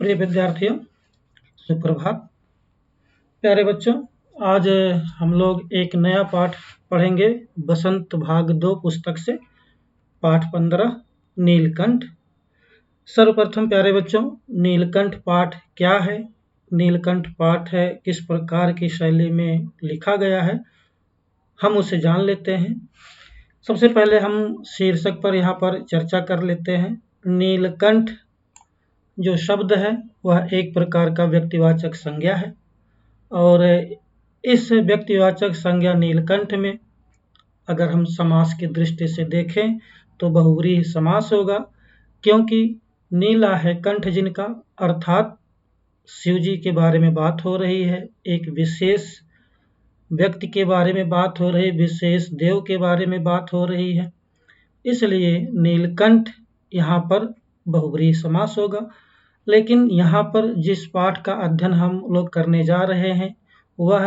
प्रिय विद्यार्थियों, सुप्रभात। प्यारे बच्चों, आज हम लोग एक नया पाठ पढ़ेंगे बसंत भाग 2 पुस्तक से, पाठ 15 नीलकंठ। सर्वप्रथम प्यारे बच्चों, नीलकंठ पाठ क्या है, नीलकंठ पाठ है किस प्रकार की शैली में लिखा गया है, हम उसे जान लेते हैं। सबसे पहले हम शीर्षक पर यहाँ पर चर्चा कर लेते हैं। नीलकंठ जो शब्द है वह एक प्रकार का व्यक्तिवाचक संज्ञा है और इस व्यक्तिवाचक संज्ञा नीलकंठ में अगर हम समास की दृष्टि से देखें तो बहुव्रीहि समास होगा, क्योंकि नीला है कंठ जिनका, अर्थात शिव जी के बारे में बात हो रही है, एक विशेष व्यक्ति के बारे में बात हो रही है, विशेष देव के बारे में बात हो रही है, इसलिए नीलकंठ यहाँ पर बहुव्रीहि समास होगा। लेकिन यहाँ पर जिस पाठ का अध्ययन हम लोग करने जा रहे हैं वह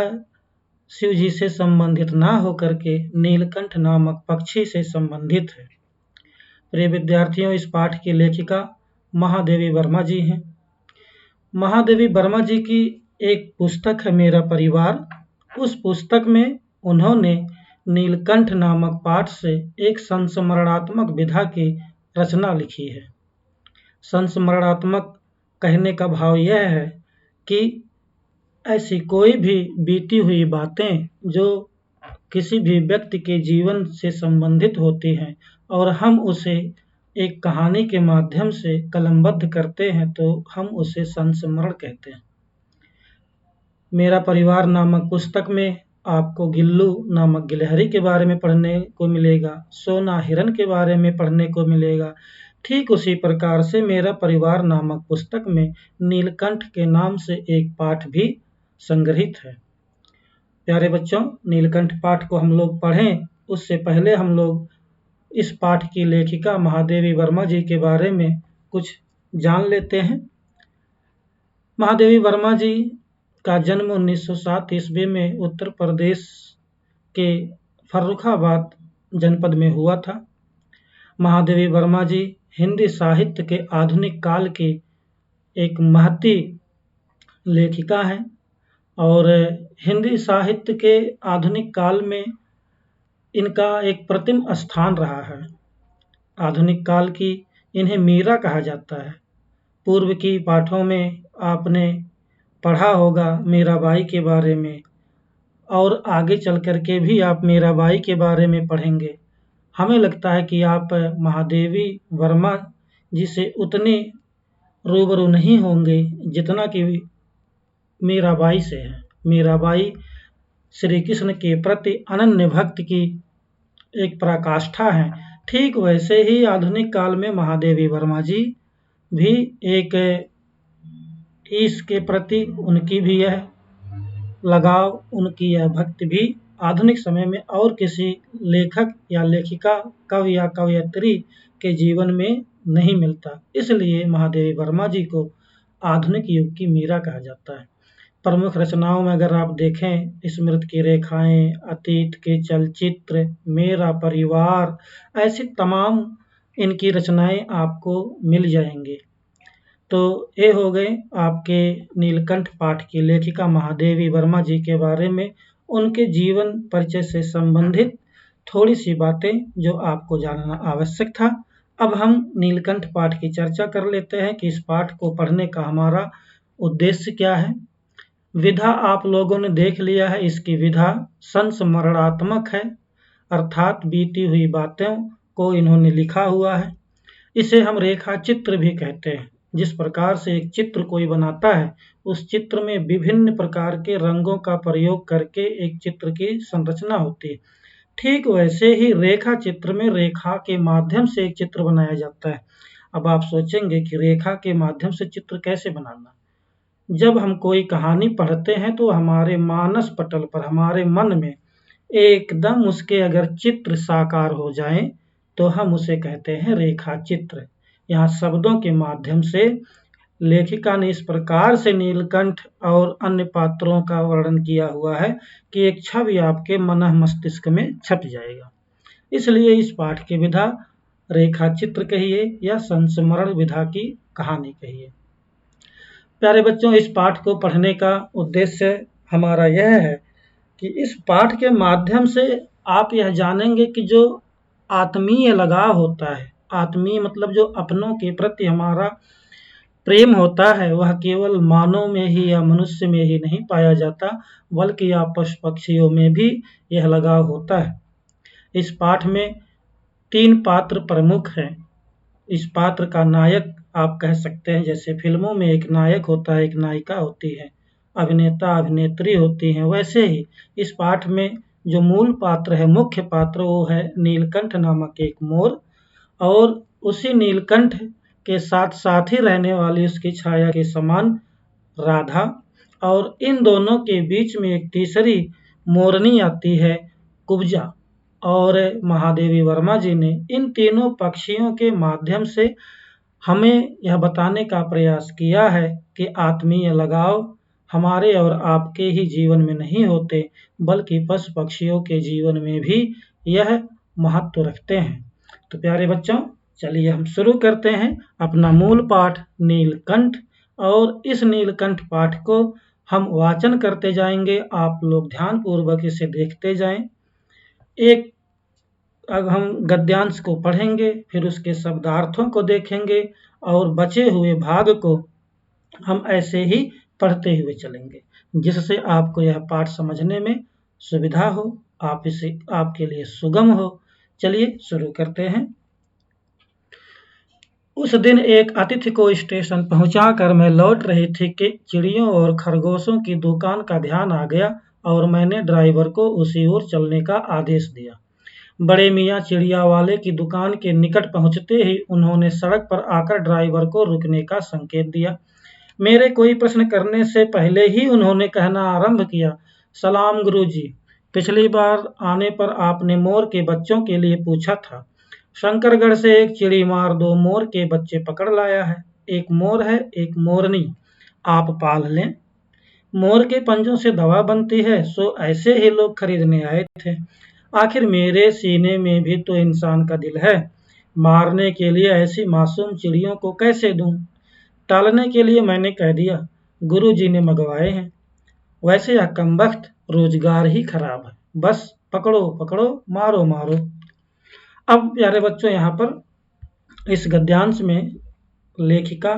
शिव जी से संबंधित ना होकर के नीलकंठ नामक पक्षी से संबंधित है। प्रिय विद्यार्थियों, इस पाठ की लेखिका महादेवी वर्मा जी हैं। महादेवी वर्मा जी की एक पुस्तक है मेरा परिवार, उस पुस्तक में उन्होंने नीलकंठ नामक पाठ से एक संस्मरणात्मक विधा की रचना लिखी है। संस्मरणात्मक कहने का भाव यह है कि ऐसी कोई भी बीती हुई बातें जो किसी भी व्यक्ति के जीवन से संबंधित होती हैं और हम उसे एक कहानी के माध्यम से कलमबद्ध करते हैं तो हम उसे संस्मरण कहते हैं। मेरा परिवार नामक पुस्तक में आपको गिल्लू नामक गिलहरी के बारे में पढ़ने को मिलेगा, सोना हिरन के बारे में पढ़ने को मिलेगा। ठीक उसी प्रकार से मेरा परिवार नामक पुस्तक में नीलकंठ के नाम से एक पाठ भी संग्रहित है। प्यारे बच्चों, नीलकंठ पाठ को हम लोग पढ़ें उससे पहले हम लोग इस पाठ की लेखिका महादेवी वर्मा जी के बारे में कुछ जान लेते हैं। महादेवी वर्मा जी का जन्म 1907 ईस्वी में उत्तर प्रदेश के फर्रुखाबाद जनपद में हुआ था। महादेवी वर्मा जी हिंदी साहित्य के आधुनिक काल की एक महती लेखिका हैं और हिंदी साहित्य के आधुनिक काल में इनका एक प्रतिम स्थान रहा है। आधुनिक काल की इन्हें मीरा कहा जाता है। पूर्व की पाठों में आपने पढ़ा होगा मीराबाई के बारे में और आगे चल कर के भी आप मीराबाई के बारे में पढ़ेंगे। हमें लगता है कि आप महादेवी वर्मा जी से उतने रूबरू नहीं होंगे जितना कि मीराबाई से हैं। मीराबाई श्री कृष्ण के प्रति अनन्य भक्त की एक पराकाष्ठा है। ठीक वैसे ही आधुनिक काल में महादेवी वर्मा जी भी एक ईश के प्रति उनकी भी यह लगाव, उनकी यह भक्ति भी आधुनिक समय में और किसी लेखक या लेखिका, कवि या कवयित्री के जीवन में नहीं मिलता। इसलिए महादेवी वर्मा जी को आधुनिक युग की मीरा कहा जाता है। प्रमुख रचनाओं में अगर आप देखें, स्मृति की रेखाएं, अतीत के चलचित्र, मेरा परिवार, ऐसी तमाम इनकी रचनाएं आपको मिल जाएंगी। तो ये हो गए आपके नीलकंठ पाठ की लेखिका महादेवी वर्मा जी के बारे में उनके जीवन परिचय से संबंधित थोड़ी सी बातें जो आपको जानना आवश्यक था। अब हम नीलकंठ पाठ की चर्चा कर लेते हैं कि इस पाठ को पढ़ने का हमारा उद्देश्य क्या है। विधा आप लोगों ने देख लिया है। इसकी विधा संस्मरणात्मक है, अर्थात बीती हुई बातों को इन्होंने लिखा हुआ है। इसे हम रेखा चित्र भी कहते हैं। जिस प्रकार से एक चित्र कोई बनाता है, उस चित्र में विभिन्न प्रकार के रंगों का प्रयोग करके एक चित्र की संरचना होती है। ठीक वैसे ही रेखा चित्र में रेखा के माध्यम से एक चित्र बनाया जाता है। अब आप सोचेंगे कि रेखा के माध्यम से चित्र कैसे बनाना। जब हम कोई कहानी पढ़ते हैं तो हमारे मानस पटल पर, हमारे मन में एकदम उसके अगर चित्र साकार हो जाएं तो हम उसे कहते हैं रेखा चित्र। यहाँ शब्दों के माध्यम से लेखिका ने इस प्रकार से नीलकंठ और अन्य पात्रों का वर्णन किया हुआ है कि एक छवि आपके मन मस्तिष्क में छप जाएगा। इसलिए इस पाठ की विधा रेखा चित्र कहिए या संस्मरण विधा की कहानी कहिए। प्यारे बच्चों, इस पाठ को पढ़ने का उद्देश्य हमारा यह है कि इस पाठ के माध्यम से आप यह जानेंगे कि जो आत्मीय लगाव होता है, आत्मीय मतलब जो अपनों के प्रति हमारा प्रेम होता है, वह केवल मानव में ही या मनुष्य में ही नहीं पाया जाता, बल्कि या पशु पक्षियों में भी यह लगाव होता है। इस पाठ में 3 पात्र प्रमुख हैं। इस पात्र का नायक आप कह सकते हैं, जैसे फिल्मों में एक नायक होता है, एक नायिका होती है, अभिनेता अभिनेत्री होती हैं, वैसे ही इस पाठ में जो मूल पात्र है, मुख्य पात्र, वो है नीलकंठ नामक एक मोर, और उसी नीलकंठ के साथ साथ ही रहने वाली उसकी छाया के समान राधा, और इन दोनों के बीच में एक तीसरी मोरनी आती है, कुब्जा। और महादेवी वर्मा जी ने इन तीनों पक्षियों के माध्यम से हमें यह बताने का प्रयास किया है कि आत्मीय लगाव हमारे और आपके ही जीवन में नहीं होते, बल्कि पशु पक्षियों के जीवन में भी यह महत्व रखते हैं। तो प्यारे बच्चों, चलिए हम शुरू करते हैं अपना मूल पाठ नीलकंठ, और इस नीलकंठ पाठ को हम वाचन करते जाएंगे। आप लोग ध्यानपूर्वक इसे देखते जाएं। एक अब हम गद्यांश को पढ़ेंगे, फिर उसके शब्दार्थों को देखेंगे, और बचे हुए भाग को हम ऐसे ही पढ़ते हुए चलेंगे, जिससे आपको यह पाठ समझने में सुविधा हो, आपके लिए सुगम हो। चलिए शुरू करते हैं। उस दिन एक अतिथि को स्टेशन पहुंचाकर मैं लौट रही थी कि चिड़ियों और खरगोशों की दुकान का ध्यान आ गया, और मैंने ड्राइवर को उसी ओर चलने का आदेश दिया। बड़े मियाँ चिड़िया वाले की दुकान के निकट पहुंचते ही उन्होंने सड़क पर आकर ड्राइवर को रुकने का संकेत दिया। मेरे कोई प्रश्न करने से पहले ही उन्होंने कहना आरंभ किया, सलाम गुरुजी, पिछली बार आने पर आपने मोर के बच्चों के लिए पूछा था। शंकरगढ़ से एक चिड़ी मार 2 मोर के बच्चे पकड़ लाया है। एक मोर है, एक मोरनी, आप पाल लें। मोर के पंजों से दवा बनती है, सो ऐसे ही लोग खरीदने आए थे। आखिर मेरे सीने में भी तो इंसान का दिल है, मारने के लिए ऐसी मासूम चिड़ियों को कैसे दूं? टालने के लिए मैंने कह दिया, गुरुजी ने मंगवाए हैं। वैसे यह कमबख्त रोजगार ही खराब है, बस पकड़ो पकड़ो, मारो मारो। अब प्यारे बच्चों, यहाँ पर इस गद्यांश में लेखिका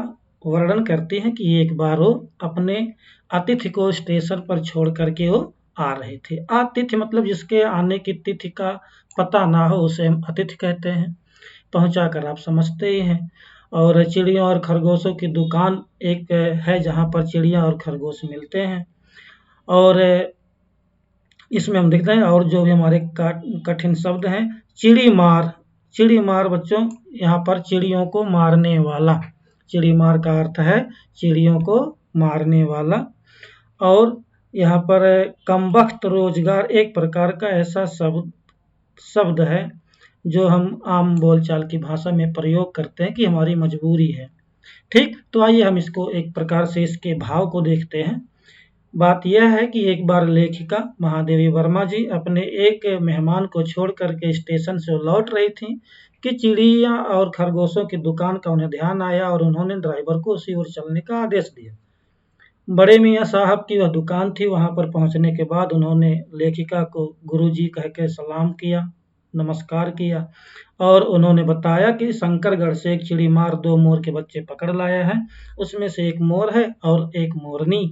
वर्णन करती है कि एक बार वो अपने अतिथि को स्टेशन पर छोड़ करके वो आ रहे थे। अतिथि मतलब जिसके आने की तिथि का पता ना हो, उसे हम अतिथि कहते हैं। पहुंचा कर आप समझते ही हैं। और चिड़ियों और खरगोशों की दुकान एक है, जहां पर चिड़िया और खरगोश मिलते हैं। और इसमें हम देखते हैं, और जो भी हमारे कठिन शब्द हैं, चिड़ी मार। चिड़ी मार बच्चों, यहाँ पर चिड़ियों को मारने वाला, चिड़ी मार का अर्थ है चिड़ियों को मारने वाला। और यहाँ पर कमबख्त रोजगार एक प्रकार का ऐसा शब्द है जो हम आम बोलचाल की भाषा में प्रयोग करते हैं कि हमारी मजबूरी है। ठीक, तो आइए हम इसको एक प्रकार से इसके भाव को देखते हैं। बात यह है कि एक बार लेखिका महादेवी वर्मा जी अपने एक मेहमान को छोड़ करके स्टेशन से लौट रही थीं कि चिड़िया और खरगोशों की दुकान का उन्हें ध्यान आया, और उन्होंने ड्राइवर को उसी ओर चलने का आदेश दिया। बड़े मियाँ साहब की वह दुकान थी। वहां पर पहुंचने के बाद उन्होंने लेखिका को गुरुजी कह के सलाम किया, नमस्कार किया, और उन्होंने बताया कि शंकरगढ़ से एक चिड़ी मार 2 मोर के बच्चे पकड़ लाया है, उसमें से एक मोर है और एक मोरनी।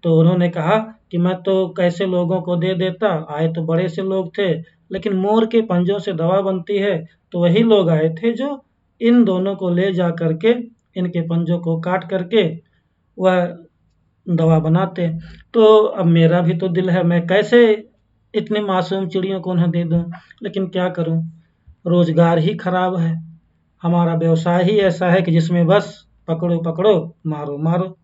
तो उन्होंने कहा कि मैं तो कैसे लोगों को दे देता, आए तो बड़े से लोग थे, लेकिन मोर के पंजों से दवा बनती है, तो वही लोग आए थे जो इन दोनों को ले जा करके इनके पंजों को काट करके वह दवा बनाते। तो अब मेरा भी तो दिल है, मैं कैसे इतने मासूम चिड़ियों को उन्हें दे दूं, लेकिन क्या करूं, रोजगार ही खराब है, हमारा व्यवसाय ही ऐसा है कि जिसमें बस पकड़ो पकड़ो, मारो मारो।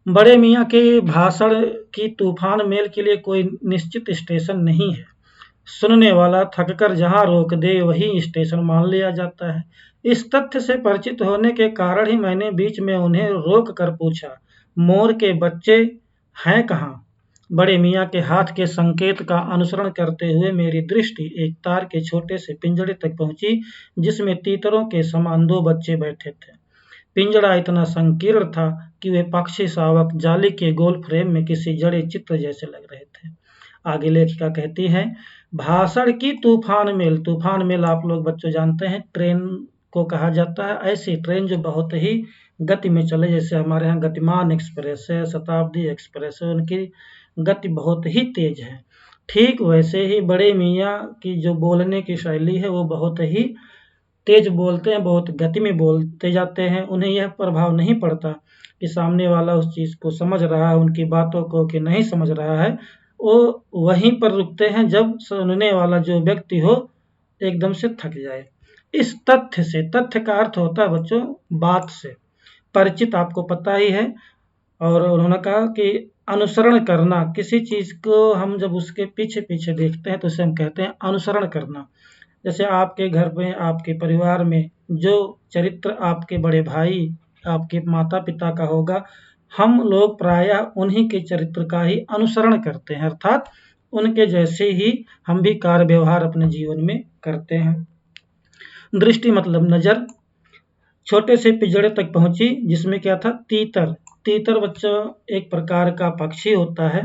बड़े मियाँ के भाषण की तूफान मेल के लिए कोई निश्चित स्टेशन नहीं है। सुनने वाला थककर जहां रोक दे वही स्टेशन मान लिया जाता है। इस तथ्य से परिचित होने के कारण ही मैंने बीच में उन्हें रोक कर पूछा, मोर के बच्चे हैं कहाँ? बड़े मियाँ के हाथ के संकेत का अनुसरण करते हुए मेरी दृष्टि एक तार के छोटे से पिंजड़े तक पहुंची, जिसमें तीतरों के समान 2 बच्चे बैठे थे। पिंजड़ा इतना संकीर्ण था कि वे पक्षी शावक जाली के गोल फ्रेम में किसी जड़े चित्र जैसे लग रहे थे। आगे लेखिका कहती है, भाषण की तूफान मेल आप लोग बच्चों जानते हैं, ट्रेन को कहा जाता है। ऐसी ट्रेन जो बहुत ही गति में चले, जैसे हमारे यहाँ गतिमान एक्सप्रेस है, शताब्दी एक्सप्रेस है, उनकी गति बहुत ही तेज है। ठीक वैसे ही बड़े मियाँ की जो बोलने की शैली है वो बहुत ही तेज बोलते हैं, बहुत गति में बोलते जाते हैं। उन्हें यह प्रभाव नहीं पड़ता कि सामने वाला उस चीज़ को समझ रहा है, उनकी बातों को कि नहीं समझ रहा है। वो वहीं पर रुकते हैं जब सुनने वाला जो व्यक्ति हो एकदम से थक जाए। इस तथ्य से, तथ्य का अर्थ होता है बच्चों बात से, परिचित आपको पता ही है। और उन्होंने कहा कि अनुसरण करना, किसी चीज़ को हम जब उसके पीछे-पीछे देखते हैं तो उसे हम कहते हैं अनुसरण करना। जैसे आपके घर में, आपके परिवार में जो चरित्र आपके बड़े भाई, आपके माता-पिता का होगा, हम लोग प्रायः उन्हीं के चरित्र का ही अनुसरण करते हैं, अर्थात उनके जैसे ही हम भी कार्य व्यवहार अपने जीवन में करते हैं। दृष्टि मतलब नज़र छोटे से पिंजड़े तक पहुंची जिसमें क्या था, तीतर। तीतर बच्चों एक प्रकार का पक्षी होता है।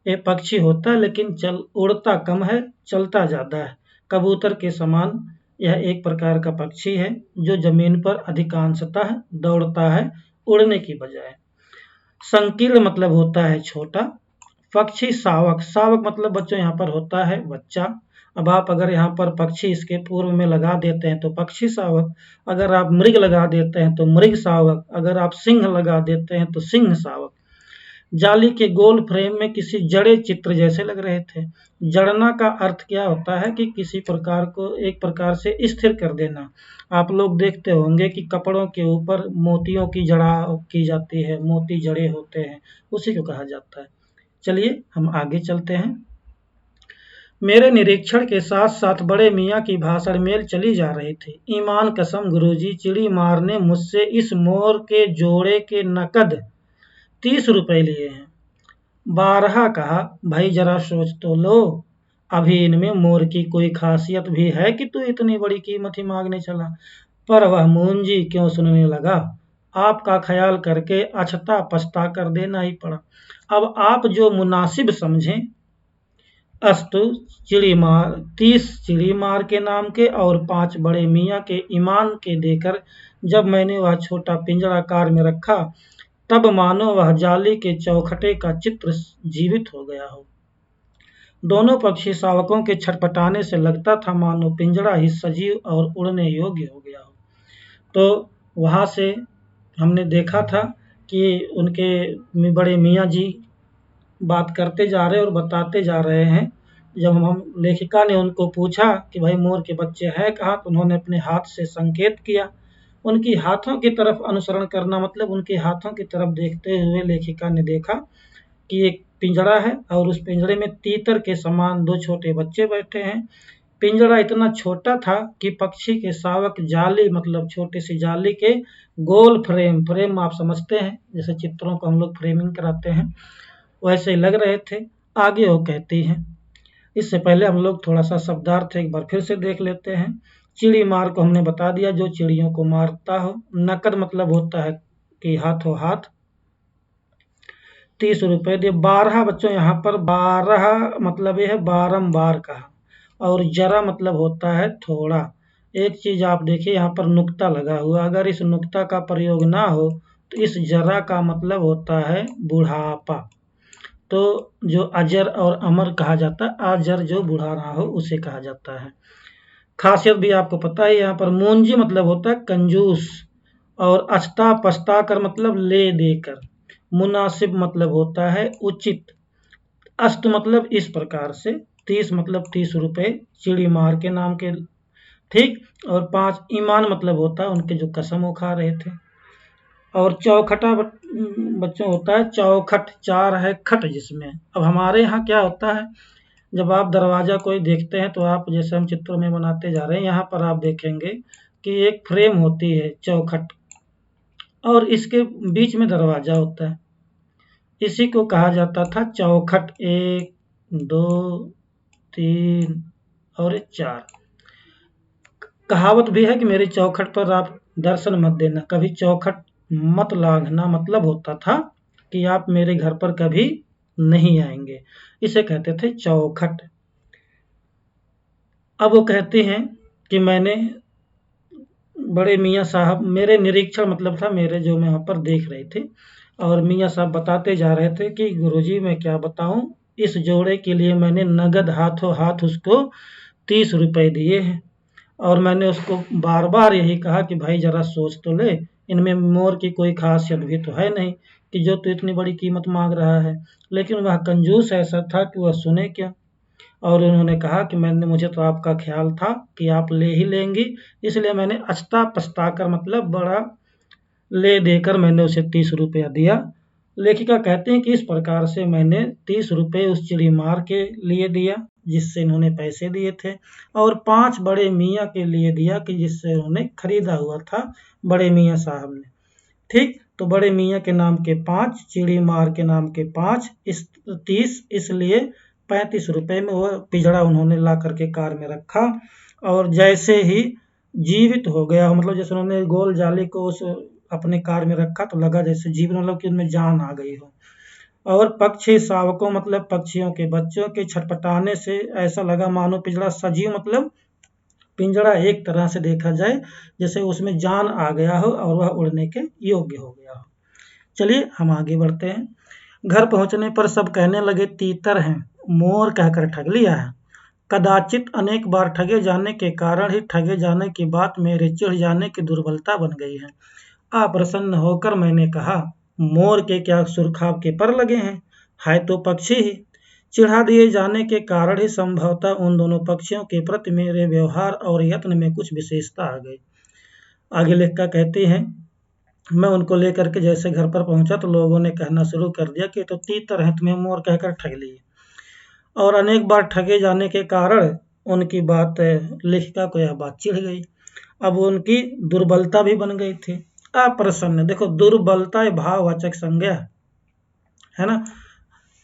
ये पक्षी होता है लेकिन उड़ता कम है, चलता ज़्यादा है। कबूतर के समान यह एक प्रकार का पक्षी है जो जमीन पर अधिकांशतः दौड़ता है, उड़ने की बजाय। संकीर्ण मतलब होता है छोटा। पक्षी शावक, शावक मतलब बच्चों यहाँ पर होता है बच्चा। अब आप अगर यहाँ पर पक्षी इसके पूर्व में लगा देते हैं तो पक्षी शावक, अगर आप मृग लगा देते हैं तो मृग शावक, अगर आप सिंह लगा देते हैं तो सिंह शावक। जाली के गोल फ्रेम में किसी जड़े चित्र जैसे लग रहे थे। जड़ना का अर्थ क्या होता है कि किसी प्रकार को एक प्रकार से स्थिर कर देना। आप लोग देखते होंगे कि कपड़ों के ऊपर मोतियों की जड़ाव की जाती है, मोती जड़े होते हैं, उसी को कहा जाता है। चलिए हम आगे चलते हैं। मेरे निरीक्षण के साथ साथ बड़े मियाँ की भाषण मेल चली जा रही थी। ईमान कसम गुरुजी, चिड़ी मार ने मुझसे इस मोर के जोड़े के नकद 30 रुपए लिए हैं। बारहा कहा, भाई जरा सोच तो लो, अभी इनमें मोर की कोई खासियत भी है कि तू इतनी बड़ी कीमत ही मांगने चला। पर वह मुंजी क्यों सुनने लगा। आपका ख्याल करके अछता पछता कर देना ही पड़ा। अब आप जो मुनासिब समझें। अस्तु, चिड़ी मार 30 चिड़ी मार के नाम के और 5 बड़े मियाँ के ईमान के देकर जब मैंने वह छोटा पिंजरा कार में रखा, तब मानो वह जाली के चौखटे का चित्र जीवित हो गया हो। दोनों पक्षी शावकों के छटपटाने से लगता था मानो पिंजरा ही सजीव और उड़ने योग्य हो गया हो। तो वहाँ से हमने देखा था कि उनके बड़े मियाँ जी बात करते जा रहे और बताते जा रहे हैं। जब हम लेखिका ने उनको पूछा कि भाई मोर के बच्चे हैं कहाँ, तो उन्होंने अपने हाथ से संकेत किया। उनकी हाथों की तरफ अनुसरण करना मतलब उनके हाथों की तरफ देखते हुए लेखिका ने देखा कि एक पिंजड़ा है और उस पिंजड़े में तीतर के समान 2 छोटे बच्चे बैठे हैं। पिंजड़ा इतना छोटा था कि पक्षी के शावक जाली मतलब छोटी सी जाली के गोल फ्रेम, फ्रेम आप समझते हैं जैसे चित्रों को हम लोग फ्रेमिंग कराते हैं, वैसे लग रहे थे। आगे वो कहती हैं। इससे पहले हम लोग थोड़ा सा शब्दार्थ एक बार फिर से देख लेते हैं। चिड़ी मार को हमने बता दिया, जो चिड़ियों को मारता हो। नकद मतलब होता है कि हाथों हाथ। 30 रुपए दे। 12 बच्चों यहाँ पर 12 मतलब यह है बारंबार कहा, और जरा मतलब होता है थोड़ा। एक चीज आप देखिए यहाँ पर नुक्ता लगा हुआ, अगर इस नुक्ता का प्रयोग ना हो तो इस जरा का मतलब होता है बुढ़ापा। तो जो अजर और अमर कहा जाता है, अजर जो बूढ़ा रहा हो उसे कहा जाता है। खासियत भी आपको पता है, यहाँ पर मूंजी मतलब होता है कंजूस, और अछता पछता कर मतलब ले देकर। मुनासिब मतलब होता है उचित। अस्त मतलब इस प्रकार से। 30 मतलब 30 रुपए चिड़ी मार के नाम के, ठीक। और 5 ईमान मतलब होता है उनके जो कसम वो खा रहे थे। और चौखटा बच्चों होता है चौखट, 4 है खट जिसमें। अब हमारे यहाँ क्या होता है, जब आप दरवाज़ा कोई देखते हैं तो आप जैसे हम चित्रों में बनाते जा रहे हैं, यहाँ पर आप देखेंगे कि एक फ्रेम होती है चौखट और इसके बीच में दरवाज़ा होता है। इसी को कहा जाता था चौखट। 1 2 3 और 4। कहावत भी है कि मेरी चौखट पर आप दर्शन मत देना। कभी चौखट मत लांघना मतलब होता था कि आप मेरे घर पर कभी नहीं आएंगे। इसे कहते थे चौखट। अब वो कहते हैं कि मैंने बड़े मियाँ साहब मेरे निरीक्षण मतलब था मेरे जो मैं वहाँ पर देख रहे थे और मियाँ साहब बताते जा रहे थे कि गुरुजी मैं क्या बताऊँ, इस जोड़े के लिए मैंने नगद हाथों हाथ उसको 30 रुपए दिए हैं और मैंने उसको बार-बार यही कहा कि भाई ज़रा सोच तो ले, इनमें मोर की कोई ख़ासियत भी तो है नहीं कि जो तू इतनी बड़ी कीमत माँग रहा है। लेकिन वह कंजूस ऐसा था कि वह सुने क्या। और उन्होंने कहा कि मुझे तो आपका ख़्याल था कि आप ले ही लेंगी, इसलिए मैंने अछता-पछताकर मतलब बड़ा ले देकर मैंने उसे 30 रुपया दिया। लेखिका कहते हैं कि इस प्रकार से मैंने 30 रुपए उस चिड़ीमार के लिए दिया, जिससे इन्होंने पैसे दिए थे और 5 बड़े मियाँ के लिए दिया कि जिससे उन्होंने खरीदा हुआ था बड़े मियाँ साहब ने। ठीक, तो बड़े मियाँ के नाम के 5, चिड़ीमार के नाम के 5, इस 30 इसलिए 35 रुपए में वह पिंजड़ा उन्होंने ला करके कार में रखा और जैसे ही जीवित हो गया मतलब जैसे उन्होंने गोल जाली को उस अपने कार में रखा तो लगा जैसे जीवन मतलब कि उनमें जान आ गई हो और पक्षी शावकों मतलब पक्षियों के बच्चों के छटपटाने से ऐसा लगा मानो पिंजड़ा सजीव मतलब पिंजड़ा एक तरह से देखा जाए जैसे उसमें जान आ गया हो और वह उड़ने के योग्य हो गया हो। चलिए हम आगे बढ़ते हैं। घर पहुंचने पर सब कहने लगे तीतर हैं, मोर कहकर ठग लिया है। कदाचित अनेक बार ठगे जाने के कारण ही ठगे जाने की बात मेरे चिढ़ जाने की दुर्बलता बन गई है। अप्रसन्न होकर मैंने कहा, मोर के क्या सुरखाब के पर लगे हैं, है तो पक्षी ही। चिढ़ा दिए जाने के कारण ही संभवतः उन दोनों पक्षियों के प्रति मेरे व्यवहार और यत्न में कुछ विशेषता आ गई। आगे लेखिका कहती हैं, मैं उनको लेकर के जैसे घर पर पहुंचा तो लोगों ने कहना शुरू कर दिया कि तो तीतर हैं, तुम्हें मोर कहकर ठग लिए। और अनेक बार ठगे जाने के कारण उनकी बात लेखिका को यह बात चिढ़ गई। अब उनकी दुर्बलता भी बन गई थी। अप्रसन्न, देखो दुर्बलता भाववाचक संज्ञा है ना।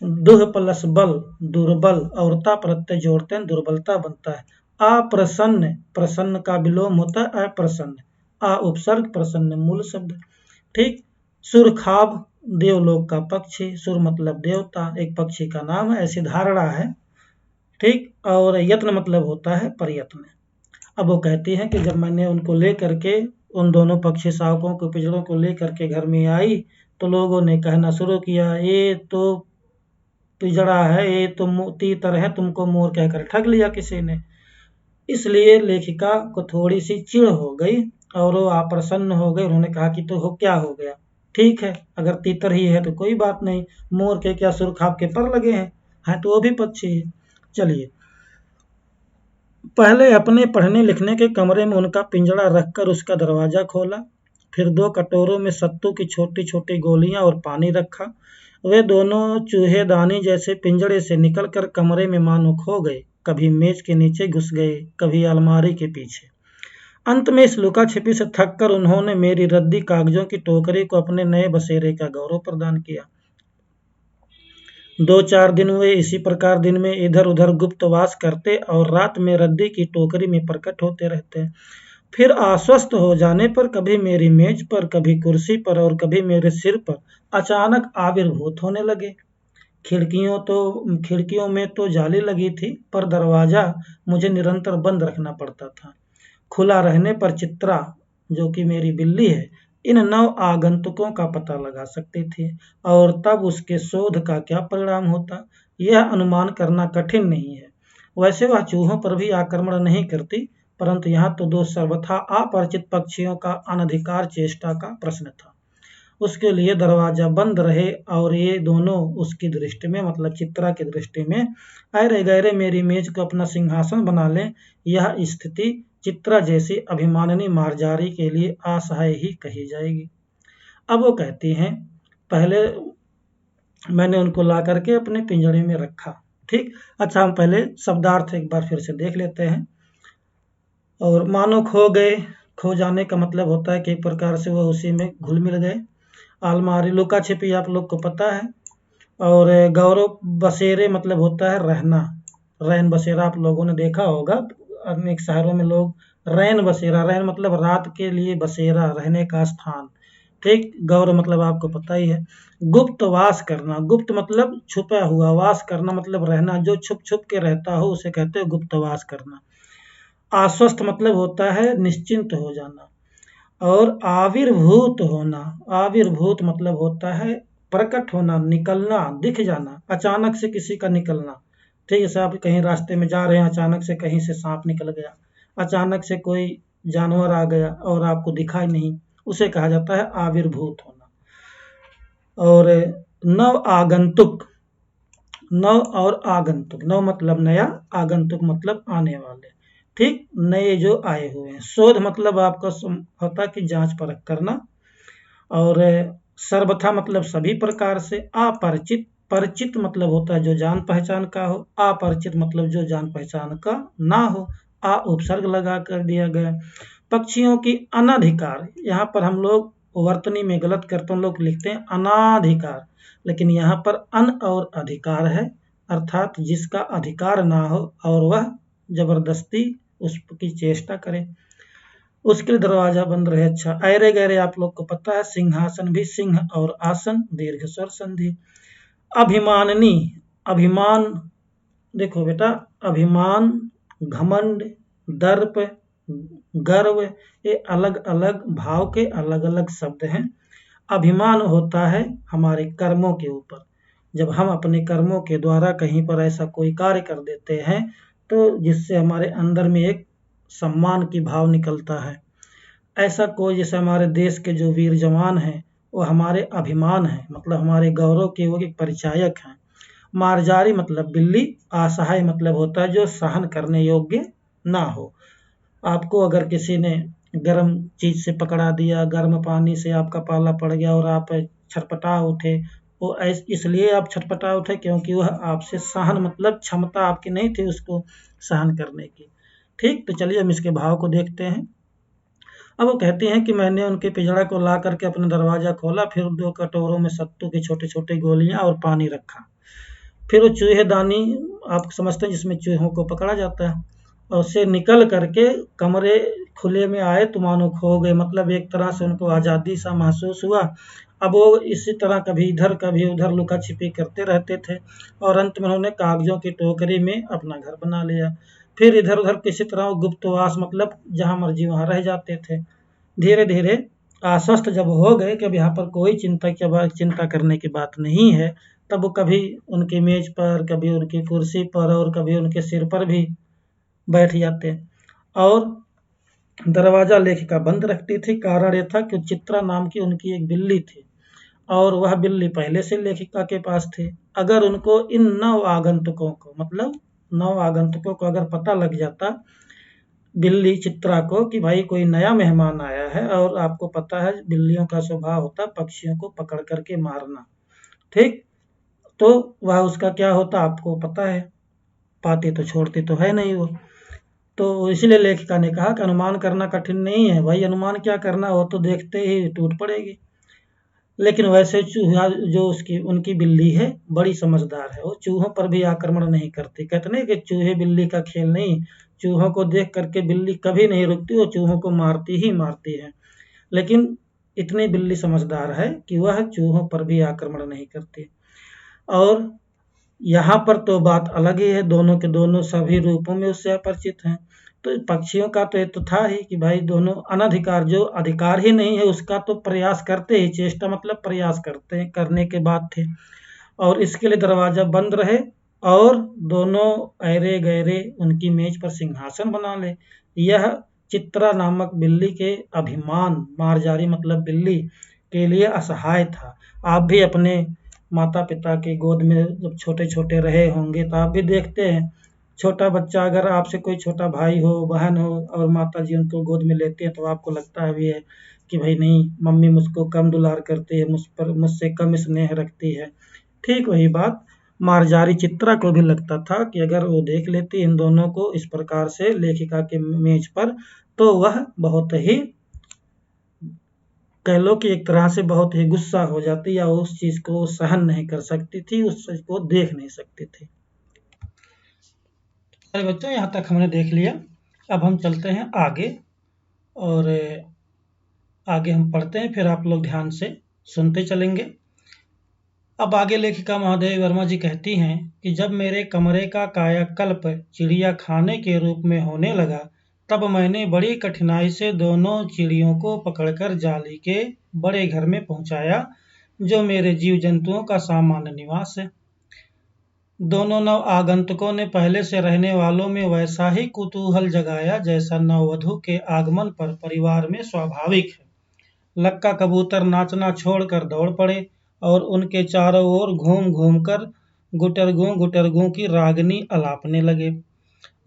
दुह प्लस बल दुर्बल और ता प्रत्यय जोड़ते हैं दुर्बलता बनता है। अप्रसन्न, प्रसन्न का विलोम होता है अप्रसन्न। आ उपसर्ग प्रसन्न मूल शब्द। ठीक। सुरखाब देवलोक का पक्षी, सुर मतलब देवता, एक पक्षी का नाम है, ऐसी धारणा है। ठीक। और यत्न मतलब होता है प्रयत्न। अब वो कहती है कि जब मैंने उनको ले करके उन दोनों पक्षी शावकों के पिंजड़ों को ले करके घर में आई तो लोगों ने कहना शुरू किया, ये तो पिंजड़ा है, ये तो तीतर है, तुमको मोर कहकर ठग लिया किसी ने। इसलिए लेखिका को थोड़ी सी चिढ़ हो गई और वो अप्रसन्न हो गए। उन्होंने कहा कि तो हो क्या हो गया, ठीक है अगर तीतर ही है तो कोई बात नहीं, मोर के क्या सुरखाब के पर लगे हैं तो वो भी पक्षी है। चलिए, पहले अपने पढ़ने लिखने के कमरे में उनका पिंजड़ा रखकर उसका दरवाजा खोला, फिर 2 कटोरों में सत्तू की छोटी-छोटी गोलियां और पानी रखा। वे दोनों चूहेदानी जैसे पिंजड़े से निकलकर कमरे में मानो खो गए, कभी मेज के नीचे घुस गए, कभी अलमारी के पीछे। अंत में इस लुका-छिपी से थककर उन्होंने मेरी रद्दी कागजों की टोकरी को अपने नए बसेरे का गौरव प्रदान किया। 2-4 दिन वे इसी प्रकार दिन में इधर-उधर गुप्तवास करते और रात में रद्दी की टोकरी में प्रकट होते रहते। फिर आश्वस्त हो जाने पर कभी मेरी मेज पर, कभी कुर्सी पर और कभी मेरे सिर पर अचानक आविर्भूत होने लगे। खिड़कियों में तो जाली लगी थी, पर दरवाजा मुझे निरंतर बंद रखना पड़ता था। खुला रहने पर चित्रा, जो कि मेरी बिल्ली है, इन नव आगंतुकों का पता लगा सकती थी और तब उसके शोध का क्या परिणाम होता, यह अनुमान करना कठिन नहीं है। वैसे वह चूहों पर भी आक्रमण नहीं करती, परंतु यहाँ तो 2 सर्वथा अपरिचित पक्षियों का अनधिकार चेष्टा का प्रश्न था। उसके लिए दरवाजा बंद रहे और ये दोनों उसकी दृष्टि में मतलब चित्रा की दृष्टि में ऐरे गैरे मेरी मेज को अपना सिंहासन बना लें, यह स्थिति चित्रा जैसी अभिमानिनी मार्जारी के लिए असहाय ही कही जाएगी। अब वो कहती हैं, पहले मैंने उनको ला करके अपने पिंजड़े में रखा। ठीक। अच्छा, हम पहले शब्दार्थ एक बार फिर से देख लेते हैं। और मानो खो गए, खो जाने का मतलब होता है कि एक प्रकार से वह उसी में घुल मिल गए। अलमारी, लुका छिपी आप लोग को पता है। और गौरव बसेरे मतलब होता है रहना, रैन बसेरा आप लोगों ने देखा होगा। अनेक शहरों में लोग रैन बसेरा, रैन मतलब रात के लिए बसेरा, रहने का स्थान। ठीक, गौर मतलब आपको पता ही है। गुप्त वास करना, गुप्त मतलब छुपा हुआ, वास करना मतलब रहना, जो छुप छुप के रहता हो उसे कहते हैं गुप्त वास करना। आश्वस्त मतलब होता है निश्चिंत हो जाना। और आविर्भूत होना, आविर्भूत मतलब होता है प्रकट होना, निकलना, दिख जाना, अचानक से किसी का निकलना। ठीक है, जैसे आप कहीं रास्ते में जा रहे हैं, अचानक से कहीं से सांप निकल गया, अचानक से कोई जानवर आ गया और आपको दिखा ही नहीं, उसे कहा जाता है आविर्भूत होना। और नव आगंतुक, नव और आगंतुक, नव मतलब नया, आगंतुक मतलब आने वाले। ठीक, नए जो आए हुए हैं। शोध मतलब आपका होता है कि जांच परख करना। और सर्वथा मतलब सभी प्रकार से। अपरिचित, परिचित मतलब होता है जो जान पहचान का हो, अपरिचित मतलब जो जान पहचान का ना हो। आ उपसर्ग लगा कर दिया गया। पक्षियों की अनधिकार, यहाँ पर हम लोग वर्तनी में गलत करते हैं, लोग लिखते हैं अनाधिकार, लेकिन यहाँ पर अन और अधिकार है, अर्थात जिसका अधिकार ना हो और वह जबरदस्ती उसकी चेष्टा करे, उसके लिए दरवाजा बंद रहे। अच्छा, ऐरे गहरे आप लोग को पता है, सिंहासन भी सिंह और आसन, दीर्घ स्वर संधि। अभिमाननी, अभिमान, देखो बेटा, अभिमान, घमंड, दर्प, गर्व, ये अलग अलग भाव के अलग अलग शब्द हैं। अभिमान होता है हमारे कर्मों के ऊपर, जब हम अपने कर्मों के द्वारा कहीं पर ऐसा कोई कार्य कर देते हैं तो जिससे हमारे अंदर में एक सम्मान की भाव निकलता है। ऐसा कोई, जैसे हमारे देश के जो वीर जवान हैं वो हमारे अभिमान हैं, मतलब हमारे गौरव के वो एक परिचायक हैं। मार्जारी मतलब बिल्ली। असहाय मतलब होता है जो सहन करने योग्य ना हो। आपको अगर किसी ने गर्म चीज से पकड़ा दिया, गर्म पानी से आपका पाला पड़ गया और आप छटपटा उठे, वो इसलिए आप छटपटा उठे क्योंकि वह आपसे सहन मतलब क्षमता आपकी नहीं थी उसको सहन करने की। ठीक, तो चलिए हम इसके भाव को देखते हैं। अब वो कहती हैं कि मैंने उनके पिंजड़ा को ला करके अपना दरवाजा खोला, फिर 2 कटोरों में सत्तू की छोटी-छोटी गोलियाँ और पानी रखा। फिर वो चूहेदानी, आप समझते हैं जिसमें चूहों को पकड़ा जाता है, और उससे निकल करके कमरे खुले में आए तो मानो खो गए, मतलब एक तरह से उनको आज़ादी सा महसूस हुआ। अब वो इसी तरह कभी इधर कभी उधर लुका-छिपी करते रहते थे और अंत में उन्होंने कागज़ों की टोकरी में अपना घर बना लिया। फिर इधर-उधर किसी तरह वो गुप्तवास मतलब जहाँ मर्ज़ी वहाँ रह जाते थे। धीरे-धीरे आश्वस्त जब हो गए कि अब यहाँ पर कोई चिंता करने की बात नहीं है, तब वो कभी उनकी मेज़ पर, कभी उनकी कुर्सी पर और कभी उनके सिर पर भी बैठ जाते। और दरवाज़ा लेखिका बंद रखती थी। कारण ये था कि चित्रा नाम की उनकी एक बिल्ली थी और वह बिल्ली पहले से लेखिका के पास थी। अगर उनको इन नव आगंतुकों को, मतलब नव आगंतुकों को अगर पता लग जाता बिल्ली चित्रा को कि भाई कोई नया मेहमान आया है, और आपको पता है बिल्लियों का स्वभाव होता है पक्षियों को पकड़ करके मारना, ठीक, तो वह उसका क्या होता आपको पता है, पाती तो छोड़ती तो है नहीं वो। तो इसलिए लेखिका ने कहा कि अनुमान करना कठिन नहीं है भाई, अनुमान क्या करना, वो तो देखते ही टूट पड़ेगी। लेकिन वैसे चूहा जो उसकी उनकी बिल्ली है बड़ी समझदार है, वो चूहों पर भी आक्रमण नहीं करती। कहते नहीं कि चूहे बिल्ली का खेल नहीं, चूहों को देख करके बिल्ली कभी नहीं रुकती, वो चूहों को मारती ही मारती है। लेकिन इतनी बिल्ली समझदार है कि वह चूहों पर भी आक्रमण नहीं करती। और यहाँ पर तो बात अलग ही है, दोनों के दोनों सभी रूपों में उससे अपरिचित हैं। तो पक्षियों का तो ये तो था ही कि भाई दोनों अनधिकार, जो अधिकार ही नहीं है उसका तो प्रयास करते ही, चेष्टा मतलब प्रयास करते हैं, करने के बाद थे। और इसके लिए दरवाजा बंद रहे और दोनों ऐरे गहरे उनकी मेज पर सिंहासन बना ले। यह चित्रा नामक बिल्ली के अभिमान, मारजारी मतलब बिल्ली, के लिए असहाय था। आप भी अपने माता पिता की गोद में जब छोटे छोटे रहे होंगे तो आप भी देखते हैं, छोटा बच्चा अगर आपसे कोई छोटा भाई हो बहन हो और माता जी उनको गोद में लेते हैं तो आपको लगता भी है कि भाई नहीं, मम्मी मुझको कम दुलार करती है, मुझ पर मुझसे कम स्नेह रखती है। ठीक वही बात मार्जारी चित्रा को भी लगता था कि अगर वो देख लेती इन दोनों को इस प्रकार से लेखिका के मेज पर, तो वह बहुत ही, कह लो कि एक तरह से बहुत ही गुस्सा हो जाती या उस चीज को सहन नहीं कर सकती थी, उस चीज को देख नहीं सकती थी। अरे बच्चों, यहाँ तक हमने देख लिया, अब हम चलते हैं आगे। और आगे हम पढ़ते हैं, फिर आप लोग ध्यान से सुनते चलेंगे। अब आगे लेखिका महादेवी वर्मा जी कहती हैं कि जब मेरे कमरे का कायाकल्प चिड़िया खाने के रूप में होने लगा, तब मैंने बड़ी कठिनाई से दोनों चिड़ियों को पकड़कर जाली के बड़े घर में पहुंचाया, जो मेरे जीव जंतुओं का सामान्य निवास है। दोनों नव आगंतुकों ने पहले से रहने वालों में वैसा ही कुतूहल जगाया जैसा नववधू के आगमन पर परिवार में स्वाभाविक है। लक्का कबूतर नाचना छोड़कर दौड़ पड़े और उनके चारों ओर घूम घूम कर गुटरगू की रागनी अलापने लगे।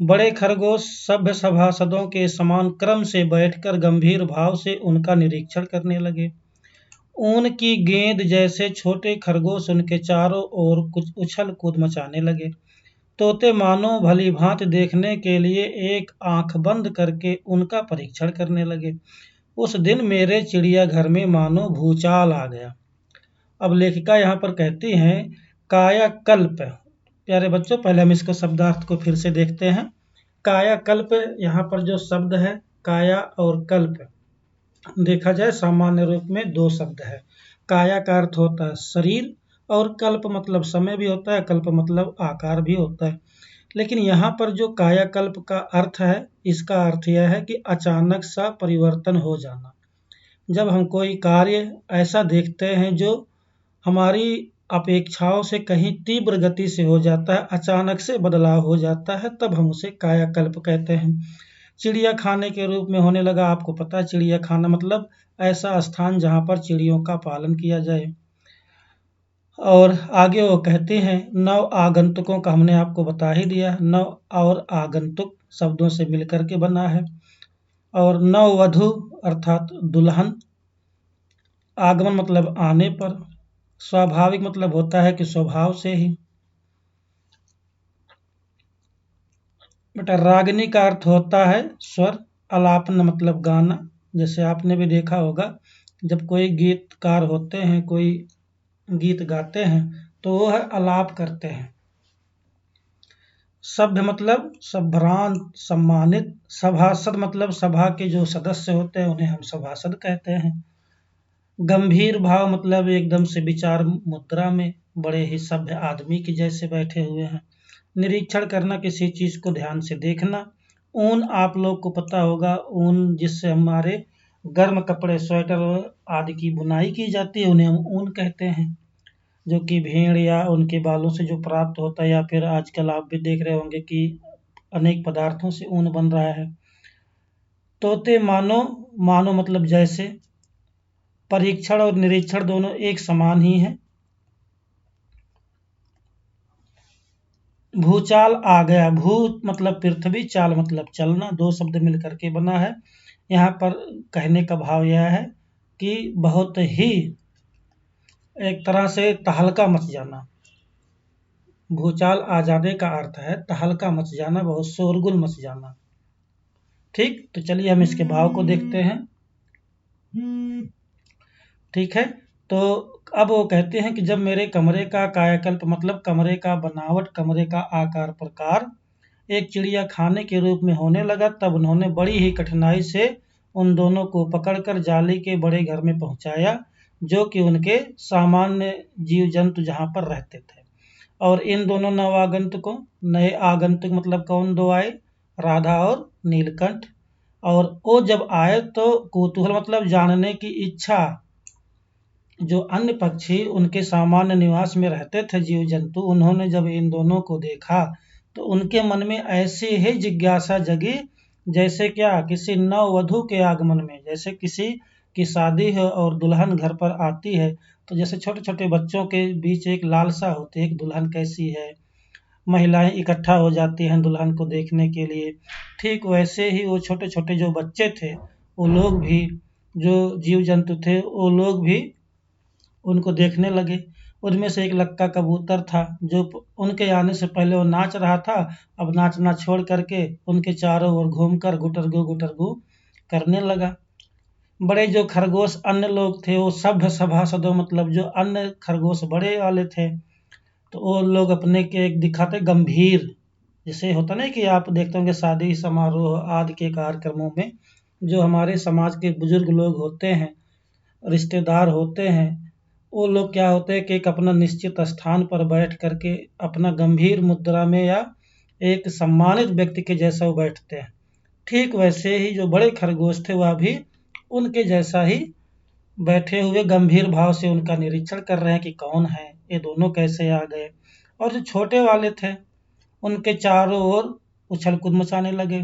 बड़े खरगोश सभ्य सभासदों के समान क्रम से बैठकर गंभीर भाव से उनका निरीक्षण करने लगे। ऊन की गेंद जैसे छोटे खरगोश उनके चारों ओर कुछ उछल कूद मचाने लगे। तोते मानो भली भांति देखने के लिए एक आंख बंद करके उनका परीक्षण करने लगे। उस दिन मेरे चिड़ियाघर में मानो भूचाल आ गया। अब लेखिका यहाँ पर कहती हैं कायाकल्प। प्यारे बच्चों, पहले हम इसको शब्दार्थ को फिर से देखते हैं। कायाकल्प, यहाँ पर जो शब्द है काया और कल्प, देखा जाए सामान्य रूप में दो शब्द है। काया का अर्थ होता है शरीर और कल्प मतलब समय भी होता है, कल्प मतलब आकार भी होता है। लेकिन यहाँ पर जो कायाकल्प का अर्थ है, इसका अर्थ यह है कि अचानक सा परिवर्तन हो जाना। जब हम कोई कार्य ऐसा देखते हैं जो हमारी अपेक्षाओं से कहीं तीव्र गति से हो जाता है, अचानक से बदलाव हो जाता है, तब हम उसे कायाकल्प कहते हैं। चिड़िया खाने के रूप में होने लगा। आपको पता है चिड़िया खाना मतलब ऐसा स्थान जहाँ पर चिड़ियों का पालन किया जाए। और आगे वो कहते हैं नव आगंतुकों का हमने आपको बता ही दिया। नव और आगंतुक शब्दों से मिलकर के बना है। और नववधू अर्थात दुल्हन, आगमन मतलब आने पर, स्वाभाविक मतलब होता है कि स्वभाव से ही। बेटा रागिनी का अर्थ होता है स्वर, अलापन मतलब गाना। जैसे आपने भी देखा होगा जब कोई गीतकार होते हैं, कोई गीत गाते हैं तो वो है अलाप करते हैं। सभ्य मतलब सभ्रांत, सम्मानित। सभासद मतलब सभा के जो सदस्य होते हैं उन्हें हम सभासद कहते हैं। गंभीर भाव मतलब एकदम से विचार मुद्रा में बड़े ही सभ्य आदमी के जैसे बैठे हुए हैं। निरीक्षण करना, किसी चीज को ध्यान से देखना। ऊन, आप लोग को पता होगा ऊन जिससे हमारे गर्म कपड़े, स्वेटर आदि की बुनाई की जाती है, उन्हें हम ऊन कहते हैं, जो कि भेड़ या उनके बालों से जो प्राप्त होता है, या फिर आजकल आप भी देख रहे होंगे कि अनेक पदार्थों से ऊन बन रहा है। तोते मानो, मानो मतलब जैसे। परीक्षण और निरीक्षण दोनों एक समान ही है। भूचाल आ गया। भू मतलब पृथ्वी, चाल मतलब चलना, दो शब्द मिलकर के बना है। यहाँ पर कहने का भाव यह है कि बहुत ही एक तरह से तहलका मच जाना। भूचाल आ जाने का अर्थ है तहलका मच जाना, बहुत शोरगुल मच जाना। ठीक, तो चलिए हम इसके भाव को देखते हैं। ठीक है, तो अब वो कहते हैं कि जब मेरे कमरे का कायाकल्प मतलब कमरे का बनावट, कमरे का आकार प्रकार एक चिड़िया खाने के रूप में होने लगा, तब उन्होंने बड़ी ही कठिनाई से उन दोनों को पकड़कर जाली के बड़े घर में पहुंचाया, जो कि उनके सामान्य जीव जंतु जहां पर रहते थे। और इन दोनों नवागंतुकों, नए आगंतुक मतलब कौन दो आए, राधा और नीलकंठ। और वो जब आए तो कौतूहल मतलब जानने की इच्छा, जो अन्य पक्षी उनके सामान्य निवास में रहते थे जीव जंतु, उन्होंने जब इन दोनों को देखा तो उनके मन में ऐसी ही जिज्ञासा जगी जैसे क्या, किसी नववधू के आगमन में, जैसे किसी की शादी है और दुल्हन घर पर आती है तो जैसे छोटे छोटे बच्चों के बीच एक लालसा होती है कि दुल्हन कैसी है, महिलाएं इकट्ठा हो जाती हैं दुल्हन को देखने के लिए। ठीक वैसे ही वो छोटे छोटे जो बच्चे थे, वो लोग भी, जो जीव जंतु थे वो लोग भी उनको देखने लगे। उनमें से एक लक्का कबूतर था जो उनके आने से पहले वो नाच रहा था, अब नाचना छोड़ करके उनके चारों ओर घूमकर गुटरगू करने लगा। बड़े जो खरगोश अन्य लोग थे वो सभ्य सभासदों मतलब जो अन्य खरगोश बड़े वाले थे, तो वो लोग अपने के एक दिखाते गंभीर, जैसे होता ना कि आप देखते होंगे शादी समारोह आदि के कार्यक्रमों में जो हमारे समाज के बुजुर्ग लोग होते हैं, रिश्तेदार होते हैं, वो लोग क्या होते हैं कि एक अपना निश्चित स्थान पर बैठ करके अपना गंभीर मुद्रा में या एक सम्मानित व्यक्ति के जैसा वो बैठते हैं। ठीक वैसे ही जो बड़े खरगोश थे वह भी उनके जैसा ही बैठे हुए गंभीर भाव से उनका निरीक्षण कर रहे हैं कि कौन है, ये दोनों कैसे आ गए। और जो छोटे वाले थे उनके चारों ओर उछल कूद मचाने लगे।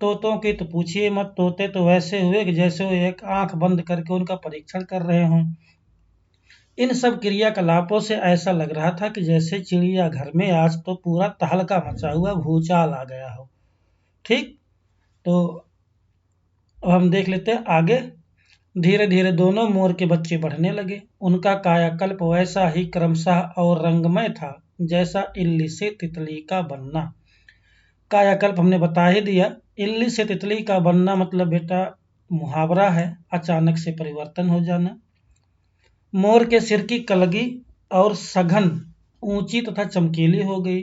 तोतों की तो पूछिए मत, तोते तो वैसे हुए कि जैसे वो एक आंख बंद करके उनका परीक्षण कर रहे हों। इन सब क्रियाकलापों से ऐसा लग रहा था कि जैसे चिड़ियाघर में आज तो पूरा तहलका मचा हुआ, भूचाल आ गया हो। ठीक, तो अब हम देख लेते हैं आगे। धीरे धीरे दोनों मोर के बच्चे बढ़ने लगे। उनका कायाकल्प वैसा ही क्रमशः और रंगमय था जैसा इल्ली से तितली का बनना। कायाकल्प हमने बता ही दिया। इल्ली से तितली का बनना मतलब बेटा मुहावरा है, अचानक से परिवर्तन हो जाना। मोर के सिर की कलगी और सघन ऊंची तथा चमकीली हो गई।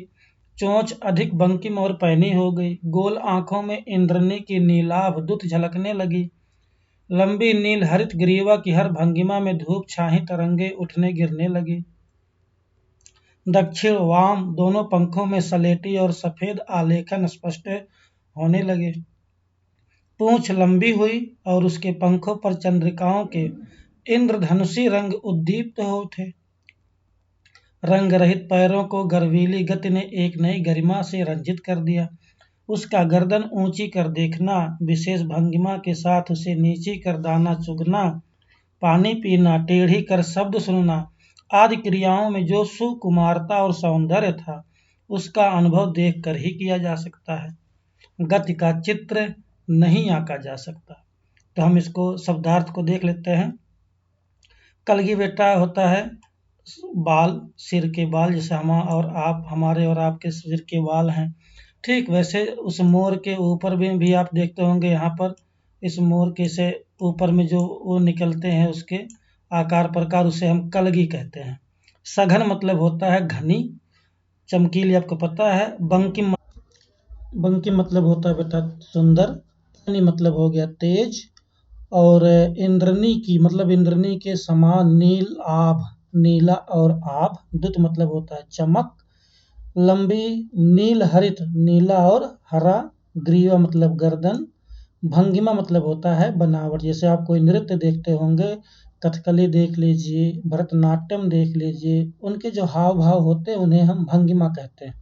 चोंच अधिक बंकिम और पैनी हो गई। गोल आंखों में इंद्रनी की नीलाभ दुत झलकने लगी। लंबी नील हरित ग्रीवा की हर भंगिमा में धूप छाही तरंगे उठने गिरने लगी। दक्षिण वाम दोनों पंखों में सलेटी और सफेद आलेखन स्पष्ट होने लगे। पूंछ लंबी हुई और उसके पंखों पर चंद्रिकाओं के इंद्रधनुषी रंग उद्दीप्त हो उठे। रंग रहित पैरों को गर्वीली गति ने एक नई गरिमा से रंजित कर दिया। उसका गर्दन ऊंची कर देखना, विशेष भंगिमा के साथ उसे नीची कर दाना चुगना, पानी पीना, टेढ़ी कर शब्द सुनना आदि क्रियाओं में जो सुकुमारता और सौंदर्य था, उसका अनुभव देख कर ही किया जा सकता है। गति का चित्र नहीं आंका जा सकता। तो हम इसको शब्दार्थ को देख लेते हैं। कलगी बेटा होता है बाल, सिर के बाल, जैसे हम और आप, हमारे और आपके सिर के बाल हैं। ठीक वैसे उस मोर के ऊपर में भी आप देखते होंगे, यहाँ पर इस मोर के से ऊपर में जो वो निकलते हैं उसके आकार प्रकार, उसे हम कलगी कहते हैं। सघन मतलब होता है घनी, चमकीली आपको पता है। बंकिम, बंकिम मतलब होता है बेटा सुंदर। पैनी मतलब हो गया तेज। और इंद्रनी की मतलब इंद्रनी के समान नील आभ, नीला और आभ। दुत मतलब होता है चमक। लंबी नील हरित, नीला और हरा। ग्रीवा मतलब गर्दन। भंगिमा मतलब होता है बनावट। जैसे आप कोई नृत्य देखते होंगे, कथकली देख लीजिए, भरतनाट्यम देख लीजिए, उनके जो हाव भाव होते हैं उन्हें हम भंगिमा कहते हैं।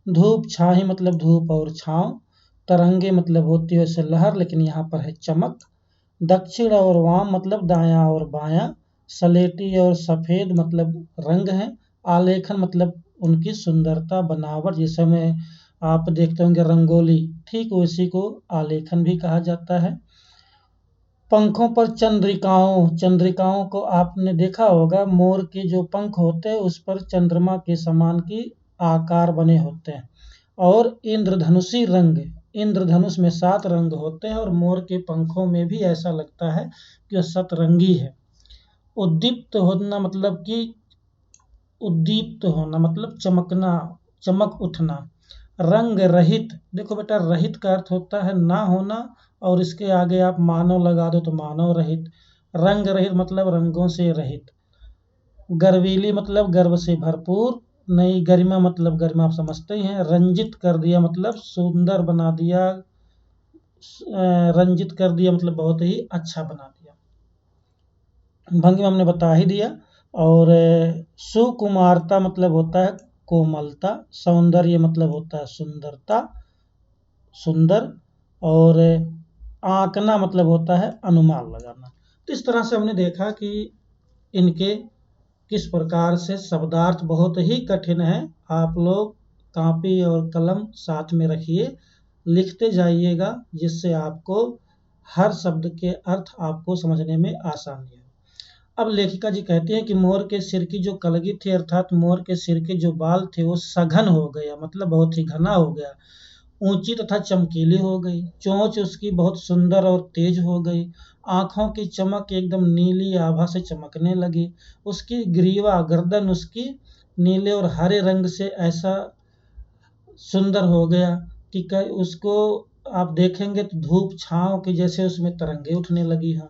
धूप छाही मतलब धूप और छांव। तरंगे मतलब होती है वैसे लहर, लेकिन यहाँ पर है चमक। दक्षिण और वाम मतलब दायां और बायां। सलेटी और सफेद मतलब रंग है। आलेखन मतलब उनकी सुंदरता, बनावट। जिस समय आप देखते होंगे रंगोली, ठीक उसी को आलेखन भी कहा जाता है। पंखों पर चंद्रिकाओं, चंद्रिकाओं को आपने देखा होगा, मोर के जो पंख होते हैं उस पर चंद्रमा के समान की आकार बने होते हैं। और इंद्रधनुषी रंग, इंद्रधनुष में 7 रंग होते हैं और मोर के पंखों में भी ऐसा लगता है कि वह सतरंगी है। उद्दीप्त होना मतलब कि उद्दीप्त होना मतलब चमकना, चमक उठना। रंग रहित, देखो बेटा रहित का अर्थ होता है ना होना, और इसके आगे आप मानव लगा दो तो मानव रहित। रंग रहित मतलब रंगों से रहित। गर्वीली मतलब गर्व से भरपूर। नई गरिमा मतलब गरिमा आप समझते ही हैं। रंजित कर दिया मतलब सुंदर बना दिया। रंजित कर दिया मतलब बहुत ही अच्छा बना दिया। भंगिमा हमने बता ही दिया। और सुकुमारता मतलब होता है कोमलता। सौंदर्य मतलब होता है सुंदरता, सुंदर। और आंकना मतलब होता है अनुमान लगाना। तो इस तरह से हमने देखा कि इनके किस प्रकार से शब्दार्थ बहुत ही कठिन है। आप लोग कॉपी और कलम साथ में रखिए, लिखते जाइएगा, जिससे आपको हर शब्द के अर्थ आपको समझने में आसानी हो। अब लेखिका जी कहती हैं कि मोर के सिर की जो कलगी थी, अर्थात मोर के सिर के जो बाल थे वो सघन हो गया, मतलब बहुत ही घना हो गया। ऊंची तथा चमकीली हो गई। चोंच उसकी बहुत सुंदर और तेज हो गई। आंखों की चमक एकदम नीली आभा से चमकने लगी। उसकी ग्रीवा, गर्दन उसकी नीले और हरे रंग से ऐसा सुंदर हो गया कि उसको आप देखेंगे तो धूप छांव की जैसे उसमें तरंगे उठने लगी हों,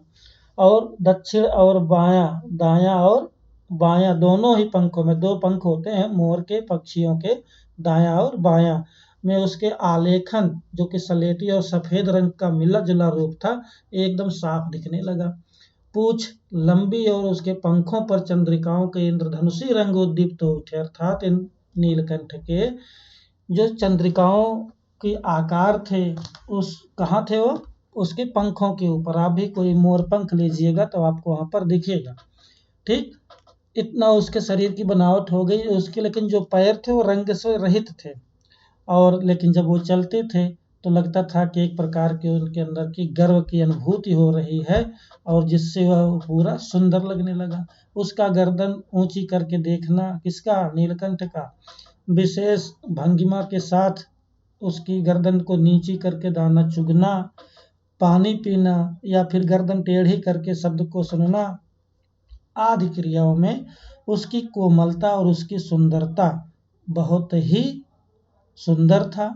और दक्षिण और बायां, दायां और बायां दोनों ही पंखों में, दो पंख होते हैं मोर के, पक्षियों के, दायां और बायां में उसके आलेखन जो कि सलेटी और सफेद रंग का मिला जुला रूप था, एकदम साफ दिखने लगा। पूंछ लंबी और उसके पंखों पर चंद्रिकाओं के इंद्रधनुषी रंग उद्दीप्त हो उठे, अर्थात इन नीलकंठ के जो चंद्रिकाओं के आकार थे, उस कहाँ थे वो, उसके पंखों के ऊपर। आप भी कोई मोर पंख लीजिएगा तो आपको वहां पर दिखेगा। ठीक, इतना उसके शरीर की बनावट हो गई उसके, लेकिन जो पैर थे वो रंग से रहित थे, और लेकिन जब वो चलते थे तो लगता था कि एक प्रकार के उनके अंदर की गर्व की अनुभूति हो रही है, और जिससे वह पूरा सुंदर लगने लगा। उसका गर्दन ऊंची करके देखना, किसका, नीलकंठ का, विशेष भंगिमा के साथ उसकी गर्दन को नीची करके दाना चुगना, पानी पीना, या फिर गर्दन टेढ़ी करके शब्द को सुनना आदि क्रियाओं में उसकी कोमलता और उसकी सुंदरता बहुत ही सुंदर था,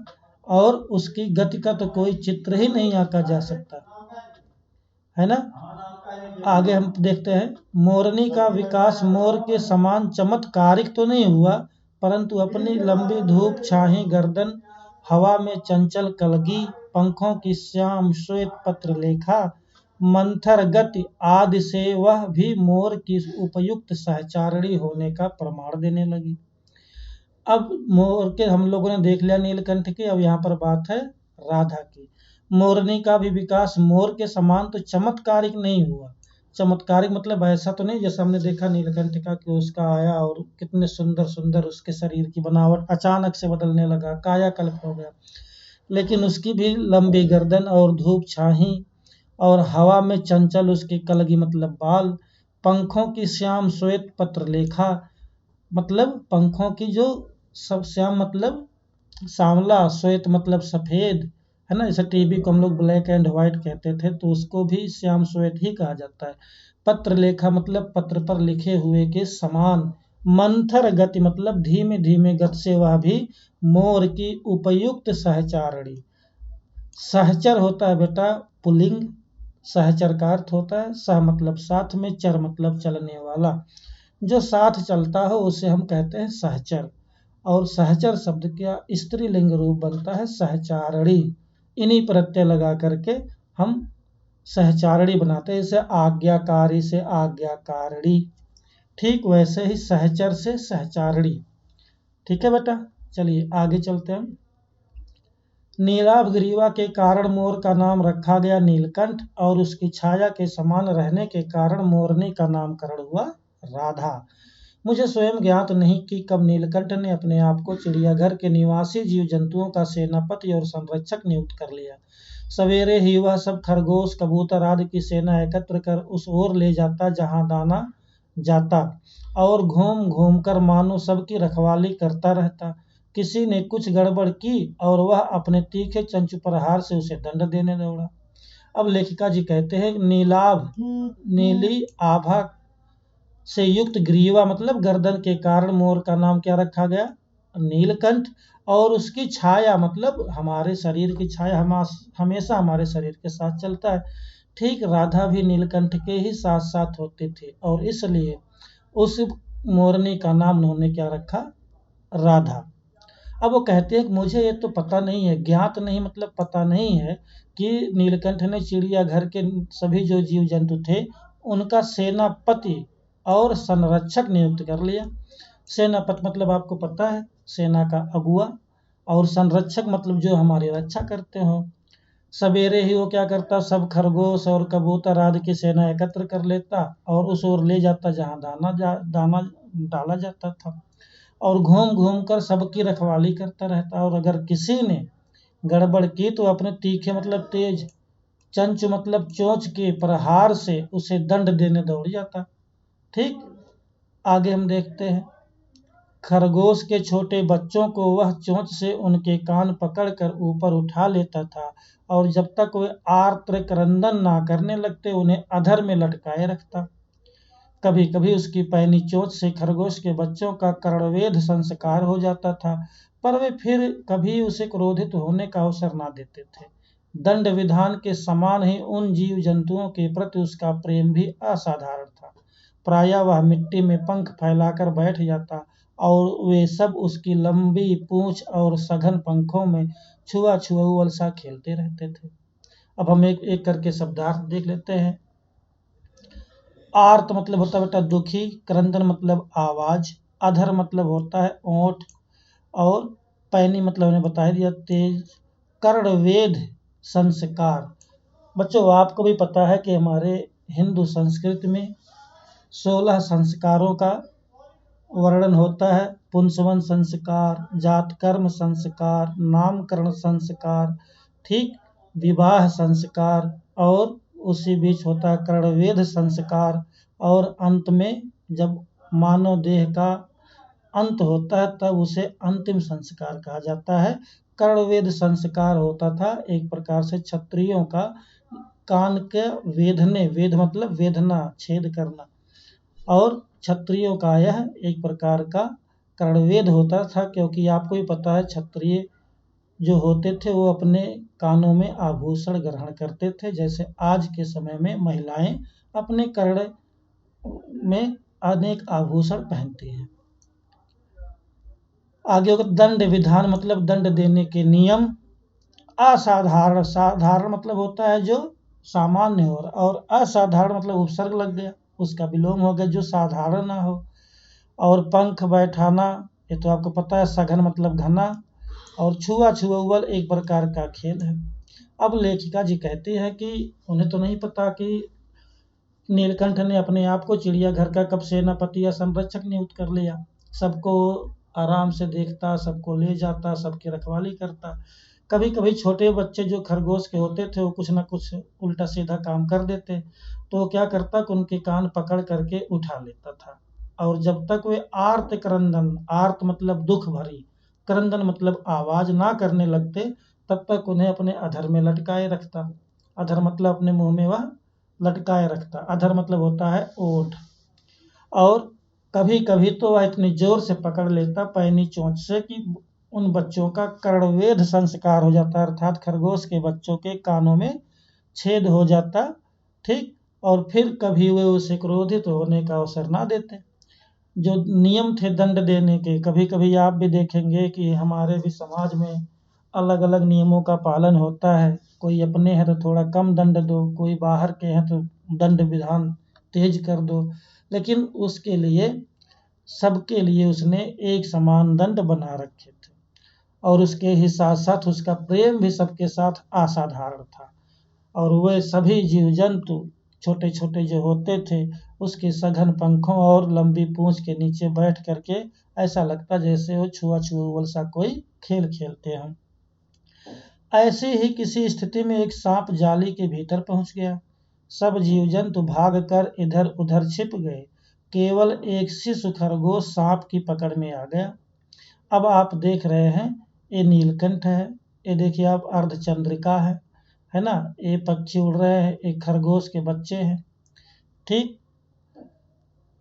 और उसकी गति का तो कोई चित्र ही नहीं आंका जा सकता है ना। आगे हम देखते हैं, मोरनी का विकास मोर के समान चमत्कारिक तो नहीं हुआ, परंतु अपनी लंबी धूप छाही गर्दन, हवा में चंचल कलगी, पंखों की श्याम श्वेत पत्र लेखा, मंथर गति आदि से वह भी मोर की उपयुक्त सहचारिणी होने का प्रमाण देने लगी। अब मोर के हम लोगों ने देख लिया नीलकंठ की, अब यहाँ पर बात है राधा की। मोरनी का भी विकास मोर के समान तो चमत्कारिक नहीं हुआ। चमत्कारिक मतलब ऐसा तो नहीं जैसा हमने देखा नीलकंठ का कि उसका आया और कितने सुंदर सुंदर उसके शरीर की बनावट अचानक से बदलने लगा, कायाकल्प हो गया। लेकिन उसकी भी लंबी गर्दन और धूप छाही, और हवा में चंचल उसकी कलगी मतलब बाल, पंखों की श्याम श्वेत पत्र लेखा, मतलब पंखों की जो सब, श्याम मतलब सांवला, श्वेत मतलब सफेद, है ना। जैसे टीवी को हम लोग ब्लैक एंड व्हाइट कहते थे, तो उसको भी श्याम श्वेत ही कहा जाता है। पत्र लेखा मतलब पत्र पर लिखे हुए के समान। मंथर गति मतलब धीमे धीमे गति से वह भी मोर की उपयुक्त सहचारिणी। सहचर होता है बेटा पुल्लिंग, सहचर का अर्थ होता है सह मतलब साथ में, चर मतलब चलने वाला, जो साथ चलता हो उसे हम कहते हैं सहचर। और सहचर शब्द का स्त्रीलिंग रूप बनता है सहचारिणी। इन्हीं प्रत्यय लगा करके हम सहचारिणी बनाते हैं, जैसे आज्ञाकारी से आज्ञाकारिणी, ठीक वैसे ही सहचर से सहचारिणी। ठीक है बेटा, चलिए आगे चलते हैं। नीलाभ ग्रीवा के कारण मोर का नाम रखा गया नीलकंठ, और उसकी छाया के समान रहने के कारण मोरनी का नामकरण हुआ राधा। मुझे स्वयं ज्ञात नहीं कि कब नीलकंठ ने अपने आप को चिड़ियाघर के निवासी जीव जंतुओं का सेनापति और संरक्षक नियुक्त कर लिया। सवेरे ही वह सब खरगोश, कबूतर आदि की सेना एकत्र कर उस ओर ले जाता जहां दाना जाता, और घूम घूम कर मानो सबकी रखवाली करता रहता। किसी ने कुछ गड़बड़ की और वह अपने तीखे चंचु प्रहार से उसे दंड देने दौड़ा। अब लेखिका जी कहते हैं नीलाभ, नीली आभा से युक्त ग्रीवा मतलब गर्दन के कारण मोर का नाम क्या रखा गया, नीलकंठ। और उसकी छाया मतलब हमारे शरीर की छाया हमेशा हमारे शरीर के साथ चलता है। ठीक राधा भी नीलकंठ के ही साथ साथ होती थी, और इसलिए उस मोरनी का नाम उन्होंने क्या रखा, राधा। अब वो कहते हैं कि मुझे ये तो पता नहीं है, ज्ञात नहीं मतलब पता नहीं है कि नीलकंठ ने चिड़ियाघर के सभी जो जीव जंतु थे उनका सेनापति और संरक्षक नियुक्त कर लिया। सेनापति मतलब आपको पता है सेना का अगुआ, और संरक्षक मतलब जो हमारी रक्षा करते हो। सवेरे ही वो क्या करता, सब खरगोश और कबूतर आदि की सेना एकत्र कर लेता और उस ओर ले जाता जहाँ दाना डाला जाता था, और घूम घूम कर सबकी रखवाली करता रहता। और अगर किसी ने गड़बड़ की तो अपने तीखे मतलब तेज, चंच मतलब चोंच के प्रहार से उसे दंड देने दौड़ जाता। ठीक, आगे हम देखते हैं। खरगोश के छोटे बच्चों को वह चोंच से उनके कान पकड़कर ऊपर उठा लेता था, और जब तक वे आर्त क्रंदन ना करने लगते उन्हें अधर में लटकाए रखता। कभी कभी उसकी पैनी चोंच से खरगोश के बच्चों का कर्णवेध संस्कार हो जाता था, पर वे फिर कभी उसे क्रोधित होने का अवसर ना देते थे। दंड विधान के समान ही उन जीव जंतुओं के प्रति उसका प्रेम भी असाधारण था। प्रायः वह मिट्टी में पंख फैलाकर बैठ जाता और वे सब उसकी लंबी पूंछ और सघन पंखों में छुआ छुआ सा खेलते रहते थे। अब हम एक एक करके शब्दार्थ देख लेते हैं। आर्त मतलब होता है बेटा दुखी, क्रंदन मतलब आवाज, अधर मतलब होता है ओंठ, और पैनी मतलब उन्हें बता दिया तेज, कर्णवेध संस्कार। बच्चों आपको भी पता है कि हमारे हिंदू संस्कृति में 16 संस्कारों का वर्णन होता है। पुंसवन संस्कार, जातकर्म संस्कार, नामकरण संस्कार, ठीक, विवाह संस्कार, और उसी बीच होता है कर्णवेध संस्कार, और अंत में जब मानव देह का अंत होता है तब उसे अंतिम संस्कार कहा जाता है। कर्णवेध संस्कार होता था एक प्रकार से क्षत्रियों का कान के वेधने, वेध मतलब वेदना, छेद करना, और क्षत्रियों का यह एक प्रकार का कर्णवेध होता था, क्योंकि आपको भी पता है क्षत्रिय जो होते थे वो अपने कानों में आभूषण ग्रहण करते थे, जैसे आज के समय में महिलाएं अपने कर्ण में अनेक आभूषण पहनती हैं। आगे होगा दंड विधान मतलब दंड देने के नियम। असाधारण, साधारण मतलब होता है जो सामान्य हो, और असाधारण मतलब उपसर्ग लग गया, उसका विलोम हो गया जो साधारण ना हो। और पंख बैठाना, ये तो आपको पता है, सघन मतलब घना, और छुआ छुअल एक प्रकार का खेल है। अब लेखिका जी कहती है कि उन्हें तो नहीं पता कि नीलकंठ ने अपने आप को चिड़ियाघर का कब सेनापति या संरक्षक नियुक्त कर लिया। सबको आराम से देखता, सबको ले जाता, सबकी रखवाली करता। कभी कभी छोटे बच्चे जो खरगोश के होते थे वो कुछ ना कुछ उल्टा सीधा काम कर देते, तो क्या करता कि उनके कान पकड़ करके उठा लेता था, और जब तक वे आर्त क्रंदन, आर्त मतलब दुख भरी, क्रंदन मतलब आवाज ना करने लगते, तब तक उन्हें अपने अधर में लटकाए रखता। अधर मतलब अपने मुंह में वह लटकाए रखता, अधर मतलब होता है ओठ। और कभी कभी तो वह इतनी जोर से पकड़ लेता पैनी चोंच से कि उन बच्चों का कर्णवेध संस्कार हो जाता, अर्थात खरगोश के बच्चों के कानों में छेद हो जाता, ठीक। और फिर कभी वे उसे क्रोधित होने का अवसर ना देते। जो नियम थे दंड देने के, कभी कभी आप भी देखेंगे कि हमारे भी समाज में अलग अलग नियमों का पालन होता है। कोई अपने हैं तो थोड़ा कम दंड दो, कोई बाहर के हैं तो दंड विधान तेज कर दो, लेकिन उसके लिए सबके लिए उसने एक समान दंड बना रखे थे, और उसके ही साथ साथ उसका प्रेम भी सबके साथ असाधारण था। और वे सभी जीव जंतु छोटे छोटे जो होते थे उसके सघन पंखों और लंबी पूंछ के नीचे बैठ करके ऐसा लगता जैसे वो छुआ छुआ सा कोई खेल खेलते हों। ऐसी ही किसी स्थिति में एक सांप जाली के भीतर पहुंच गया। सब जीव जंतु भाग कर इधर उधर छिप गए, केवल एक शिशु खरगोश सांप की पकड़ में आ गया। अब आप देख रहे हैं ये नीलकंठ है, ये देखिए आप अर्धचंद्रिका है ना, ये पक्षी उड़ रहे हैं, एक खरगोश के बच्चे हैं, ठीक।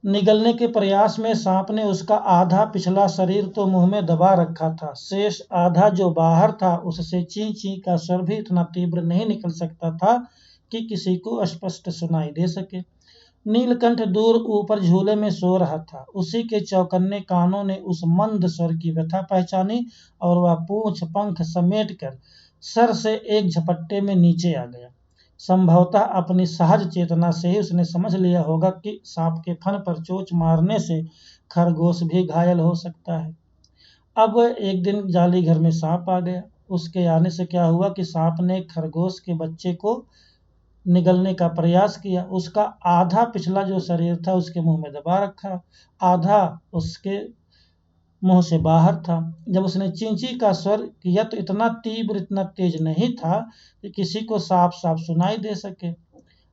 निगलने के प्रयास में सांप ने उसका आधा पिछला शरीर तो मुंह में दबा रखा था, शेष आधा जो बाहर था उससे ची ची का स्वर भी इतना तीव्र नहीं निकल सकता था कि किसी को स्पष्ट सुनाई दे सके। नीलकंठ दूर ऊपर झूले में सो रहा था, उसी के चौकन्ने कानों ने उस मंद स्वर की व्यथा पहचानी, और वह पूंछ पंख समेट कर सर से एक झपट्टे में नीचे आ गया। संभवतः अपनी सहज चेतना से ही उसने समझ लिया होगा कि सांप के फन पर चोंच मारने से खरगोश भी घायल हो सकता है। अब एक दिन जाली घर में सांप आ गया। उसके आने से क्या हुआ कि सांप ने खरगोश के बच्चे को निगलने का प्रयास किया। उसका आधा पिछला जो शरीर था उसके मुंह में दबा रखा, आधा उसके मुंह से बाहर था। जब उसने चींची का स्वर किया तो इतना तीव्र, इतना तेज नहीं था कि किसी को साफ साफ सुनाई दे सके।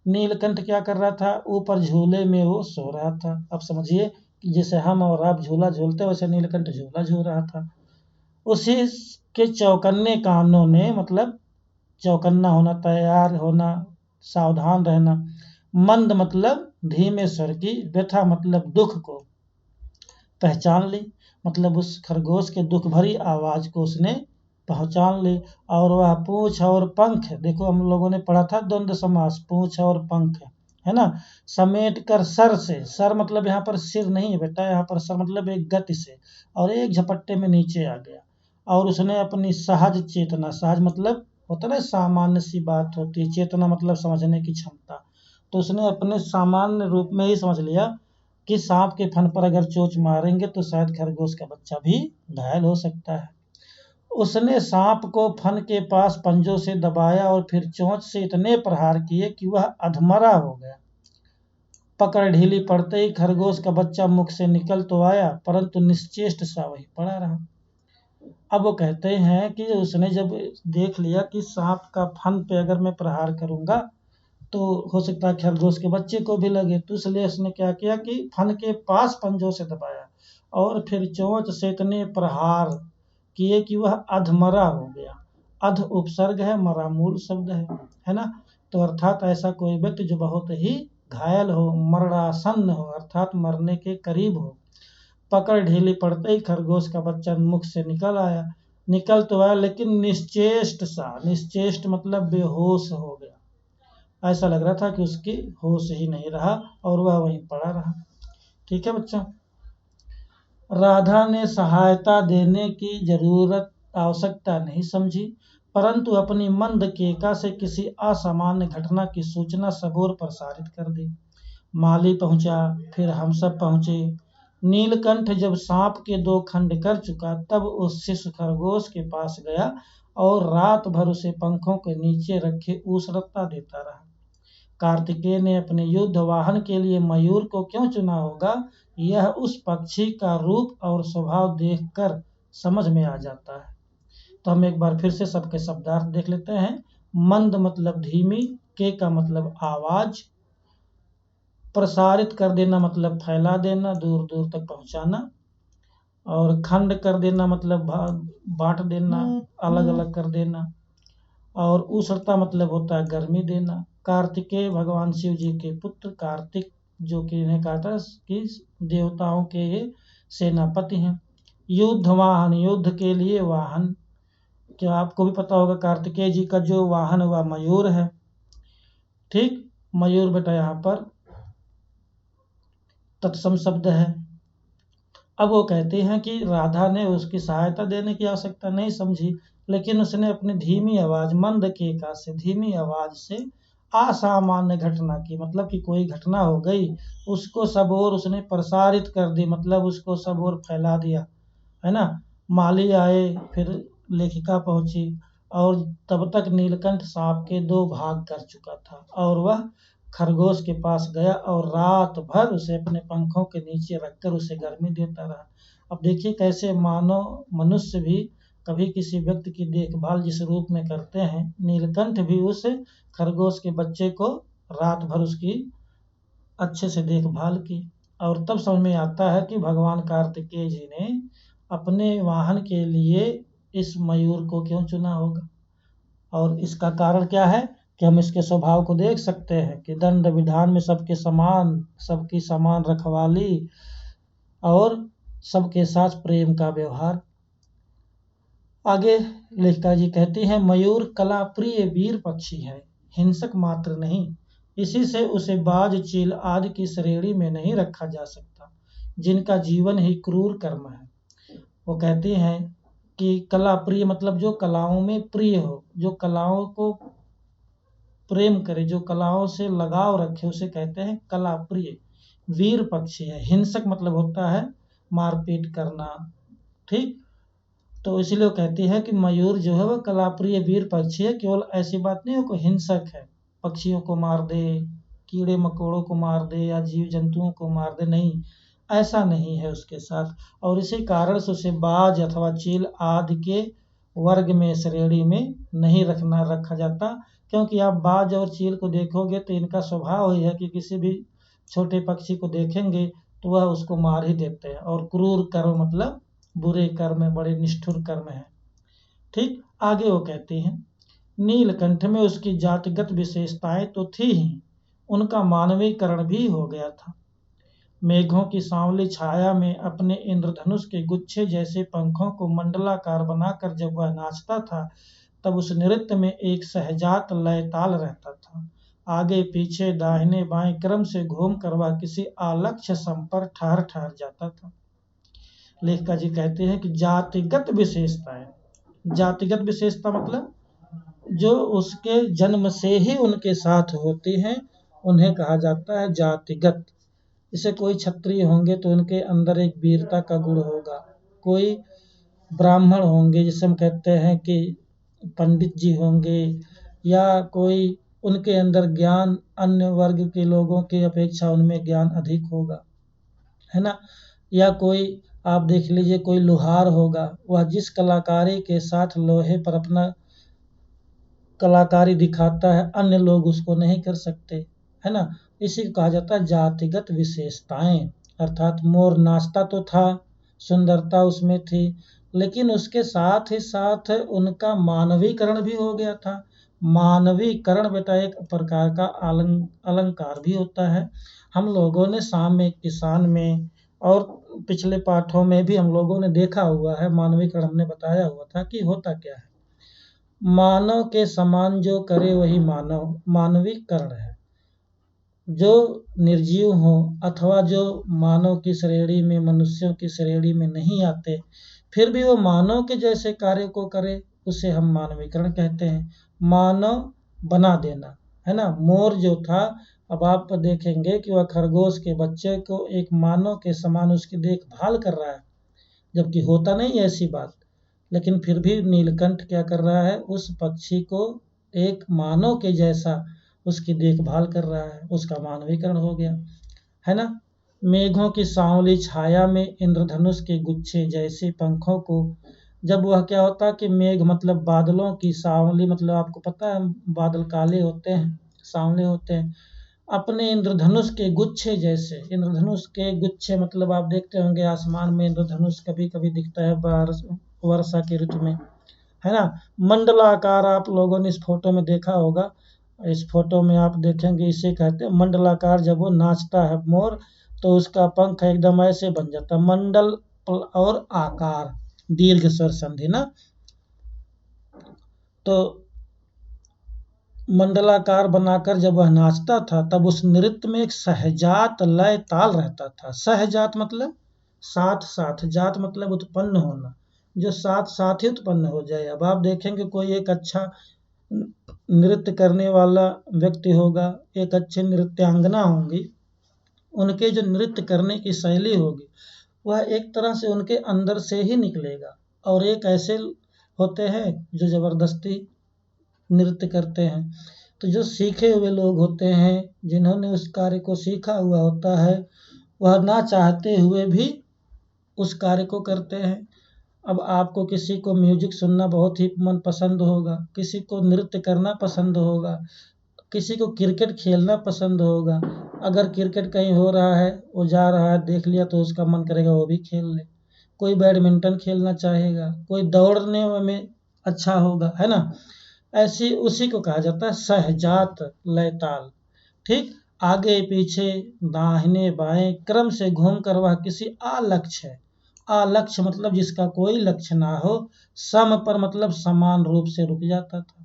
नीलकंठ क्या कर रहा था, ऊपर झूले में वो सो रहा था। अब समझिए कि जैसे हम और आप झूला झूलते वैसे नीलकंठ झूला झूल रहा था। उसी के चौकन्ने कानों ने, मतलब चौकन्ना होना, तैयार होना, सावधान रहना, मंद मतलब धीमे स्वर की, व्यथा मतलब दुख को पहचान ली, मतलब उस खरगोश के दुख भरी आवाज को उसने पहचान ली। और वह पूंछ और पंख, देखो हम लोगों ने पढ़ा था द्वंद्व समास, पूंछ और पंख, है ना, समेट कर सर से, सर मतलब यहाँ पर सिर नहीं है बेटा, यहाँ पर सर मतलब एक गति से, और एक झपट्टे में नीचे आ गया। और उसने अपनी सहज चेतना, सहज मतलब होता है सामान्य सी बात होती है, चेतना मतलब समझने की क्षमता, तो उसने अपने सामान्य रूप में ही समझ लिया कि सांप के फन पर अगर चोंच मारेंगे तो शायद खरगोश का बच्चा भी घायल हो सकता है। उसने सांप को फन के पास पंजों से दबाया और फिर चोंच से इतने प्रहार किए कि वह अधमरा हो गया। पकड़ ढीली पड़ते ही खरगोश का बच्चा मुख से निकल तो आया, परंतु निश्चेष्ट सा वही पड़ा रहा। अब वो कहते हैं कि उसने जब देख लिया कि सांप का फन पे अगर मैं प्रहार करूंगा तो हो सकता है खरगोश के बच्चे को भी लगे, तो इसलिए उसने क्या किया कि फन के पास पंजों से दबाया और फिर चोंच से इतने प्रहार किए कि वह अधमरा हो गया। अध उपसर्ग है, मरा मूल शब्द है ना। तो अर्थात ऐसा कोई व्यक्ति जो बहुत ही घायल हो, मरणासन्न हो, अर्थात मरने के करीब हो। पकड़ ढीली पड़ते ही खरगोश का बच्चा मुख से निकल आया, निकल तो आया लेकिन निश्चेष्ट सा, निश्चेष्ट मतलब बेहोश हो गया, ऐसा लग रहा था कि उसकी होश ही नहीं रहा और वह वहीं पड़ा रहा। ठीक है बच्चों, राधा ने सहायता देने की जरूरत आवश्यकता नहीं समझी, परंतु अपनी मंद केका से किसी असामान्य घटना की सूचना सबोर प्रसारित कर दी। माली पहुंचा, फिर हम सब पहुंचे। नीलकंठ जब सांप के 2 खंड कर चुका तब उस शिशु खरगोश के पास गया और रात भर उसे पंखों के नीचे रखे ऊसरता देता रहा। कार्तिकेय ने अपने युद्ध वाहन के लिए मयूर को क्यों चुना होगा, यह उस पक्षी का रूप और स्वभाव देखकर समझ में आ जाता है। तो हम एक बार फिर से सबके शब्दार्थ देख लेते हैं। मंद मतलब धीमी, के का मतलब आवाज, प्रसारित कर देना मतलब फैला देना, दूर दूर तक पहुंचाना, और खंड कर देना मतलब बांट देना, अलग अलग कर देना, और उष्णता मतलब होता है गर्मी देना। कार्तिकेय भगवान शिव जी के पुत्र, कार्तिक जो कि इन्हें कहा था कि देवताओं के ये सेनापति हैं। युद्ध वाहन, युद्ध के लिए वाहन, क्या आपको भी पता होगा कार्तिकेय जी का जो वाहन हुआ मयूर है। ठीक, मयूर बेटा यहाँ पर तत्सम शब्द है। अब वो कहते हैं कि राधा ने उसकी सहायता देने की आवश्यकता नहीं समझी, लेकिन उसने अपनी धीमी आवाज, मंद केका से, धीमी आवाज से असामान्य घटना की, मतलब कि कोई घटना हो गई, उसको सब ओर उसने प्रसारित कर दी, मतलब उसको सब ओर फैला दिया, है ना। माली आए, फिर लेखिका पहुंची, और तब तक नीलकंठ सांप के 2 भाग कर चुका था और वह खरगोश के पास गया और रात भर उसे अपने पंखों के नीचे रखकर उसे गर्मी देता रहा। अब देखिए कैसे मानव मनुष्य भी कभी किसी व्यक्ति की देखभाल जिस रूप में करते हैं, नीलकंठ भी उस खरगोश के बच्चे को रात भर उसकी अच्छे से देखभाल की। और तब समझ में आता है कि भगवान कार्तिकेय जी ने अपने वाहन के लिए इस मयूर को क्यों चुना होगा। और इसका कारण क्या है कि हम इसके स्वभाव को देख सकते हैं कि दंड विधान में सबके समान, सबकी समान रखवाली और सबके साथ प्रेम का व्यवहार। आगे लेखिका जी कहती हैं, मयूर कला प्रिय वीर पक्षी है, हिंसक मात्र नहीं, इसी से उसे बाज, चील आदि की श्रेणी में नहीं रखा जा सकता, जिनका जीवन ही क्रूर कर्म है। वो कहती हैं कि कला प्रिय मतलब जो कलाओं में प्रिय हो, जो कलाओं को प्रेम करे, जो कलाओं से लगाव रखे, उसे कहते हैं कला प्रिय। वीर पक्षी है, हिंसक मतलब होता है मारपीट करना। ठीक, तो इसलिए वो कहती है कि मयूर जो है वह कला प्रिय वीर पक्षी है। केवल ऐसी बात नहीं है कोई हिंसक है, पक्षियों को मार दे, कीड़े मकोड़ों को मार दे या जीव जंतुओं को मार दे, नहीं, ऐसा नहीं है उसके साथ। और इसी कारण से उसे बाज अथवा चील आदि के वर्ग में, श्रेणी में नहीं रखा जाता, क्योंकि आप बाज और चील को देखोगे तो इनका स्वभाव ही है कि किसी भी छोटे पक्षी को देखेंगे तो वह उसको मार ही देते हैं, और क्रूर कर्म मतलब बुरे कर्म है, बड़े निष्ठुर कर्म है। ठीक, आगे वो कहती हैं, नीलकंठ में उसकी जातिगत विशेषताएं तो थी ही, उनका मानवीकरण भी हो गया था। मेघों की सांवली छाया में अपने इंद्रधनुष के गुच्छे जैसे पंखों को मंडलाकार बनाकर जब वह नाचता था, तब उस नृत्य में एक सहजात लय ताल रहता था। आगे पीछे दाहिने बाएं क्रम से घूम कर वह किसी आलक्ष्य सम पर ठहर ठहर जाता था। लेखिका जी कहते हैं कि जातिगत विशेषताएं, जातिगत विशेषता मतलब जो उसके जन्म से ही उनके साथ होती हैं, उन्हें कहा जाता है जातिगत। जैसे कोई क्षत्रिय होंगे तो उनके अंदर एक वीरता का गुण होगा, कोई ब्राह्मण होंगे जिसे हम कहते हैं कि पंडित जी होंगे, या कोई उनके अंदर ज्ञान अन्य वर्ग के लोगों की अपेक्षा उनमें ज्ञान अधिक होगा, है ना। या कोई आप देख लीजिए कोई लोहार होगा, वह जिस कलाकारी के साथ लोहे पर अपना कलाकारी दिखाता है अन्य लोग उसको नहीं कर सकते, है ना। इसी को कहा जाता है जातिगत विशेषताएं। अर्थात मोर नाचता तो था, सुंदरता उसमें थी, लेकिन उसके साथ ही साथ उनका मानवीकरण भी हो गया था। मानवीकरण बेटा एक प्रकार का अलंकार भी होता है। हम लोगों ने साम्य किसान में और पिछले पाठों में भी हम लोगों ने देखा हुआ है, मानवीकरण हमने बताया हुआ था कि होता क्या है। मानव के समान जो करे वही मानव, मानवीकरण है। जो निर्जीव हो अथवा जो मानव की श्रेणी में, मनुष्यों की श्रेणी में नहीं आते, फिर भी वो मानव के जैसे कार्य को करे, उसे हम मानवीकरण कहते हैं। मानव बना देना, है ना। मोर जो था, अब आप देखेंगे कि वह खरगोश के बच्चे को एक मानव के समान उसकी देखभाल कर रहा है, जबकि होता नहीं ऐसी बात, लेकिन फिर भी नीलकंठ क्या कर रहा है, उस पक्षी को एक मानव के जैसा उसकी देखभाल कर रहा है, उसका मानवीकरण हो गया, है ना। मेघों की सांवली छाया में इंद्रधनुष के गुच्छे जैसे पंखों को, जब वह क्या होता कि मेघ मतलब बादलों की सांवली, मतलब आपको पता है बादल काले होते हैं, सांवले होते हैं, अपने इंद्रधनुष के गुच्छे जैसे। इंद्रधनुष के गुच्छे मतलब आप देखते होंगे आसमान में इंद्रधनुष कभी कभी दिखता है वर्षा के ऋतु में, है ना। मंडलाकार आप लोगों ने इस फोटो में देखा होगा, इस फोटो में आप देखेंगे इसे कहते हैं मंडलाकार। जब वो नाचता है मोर तो उसका पंख एकदम ऐसे बन जाता है, मंडल और आकार, दीर्घ स्वर संधि ना। तो मंडलाकार बनाकर जब वह नाचता था, तब उस नृत्य में एक सहजात लय ताल रहता था। सहजात मतलब साथ साथ, जात मतलब उत्पन्न होना, जो साथ साथ ही उत्पन्न हो जाए। अब आप देखेंगे कोई एक अच्छा नृत्य करने वाला व्यक्ति होगा, एक अच्छे नृत्यांगना होंगी, उनके जो नृत्य करने की शैली होगी वह एक तरह से उनके अंदर से ही निकलेगा। और एक ऐसे होते हैं जो जबरदस्ती नृत्य करते हैं, तो जो सीखे हुए लोग होते हैं, जिन्होंने उस कार्य को सीखा हुआ होता है, वह ना चाहते हुए भी उस कार्य को करते हैं। अब आपको किसी को म्यूजिक सुनना बहुत ही मन पसंद होगा, किसी को नृत्य करना पसंद होगा, किसी को क्रिकेट खेलना पसंद होगा। अगर क्रिकेट कहीं हो रहा है, वो जा रहा है, देख लिया तो उसका मन करेगा वो भी खेल ले। कोई बैडमिंटन खेलना चाहेगा, कोई दौड़ने में अच्छा होगा, है ना। ऐसी उसी को कहा जाता है सहजात लय ताल। ठीक, आगे पीछे दाहिने बाएं क्रम से घूमकर वह किसी आलक्ष्य है, आलक्ष्य मतलब जिसका कोई लक्ष्य ना हो, सम पर मतलब समान रूप से रुक जाता था,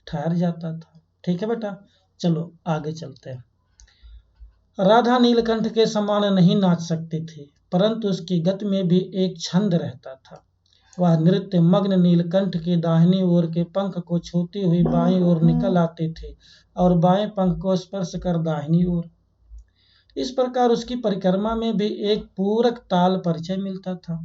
ठहर जाता था। ठीक है बेटा, चलो आगे चलते हैं। राधा नीलकंठ के समान नहीं नाच सकती थी, परंतु उसकी गति में भी एक छंद रहता था। वह नृत्य मग्न नीलकंठ के दाहिनी ओर के पंख को छूती हुई बाईं ओर निकल आती थी और बाएं पंख को स्पर्श कर दाहिनी ओर। इस प्रकार उसकी परिक्रमा में भी एक पूरक ताल परिचय मिलता था।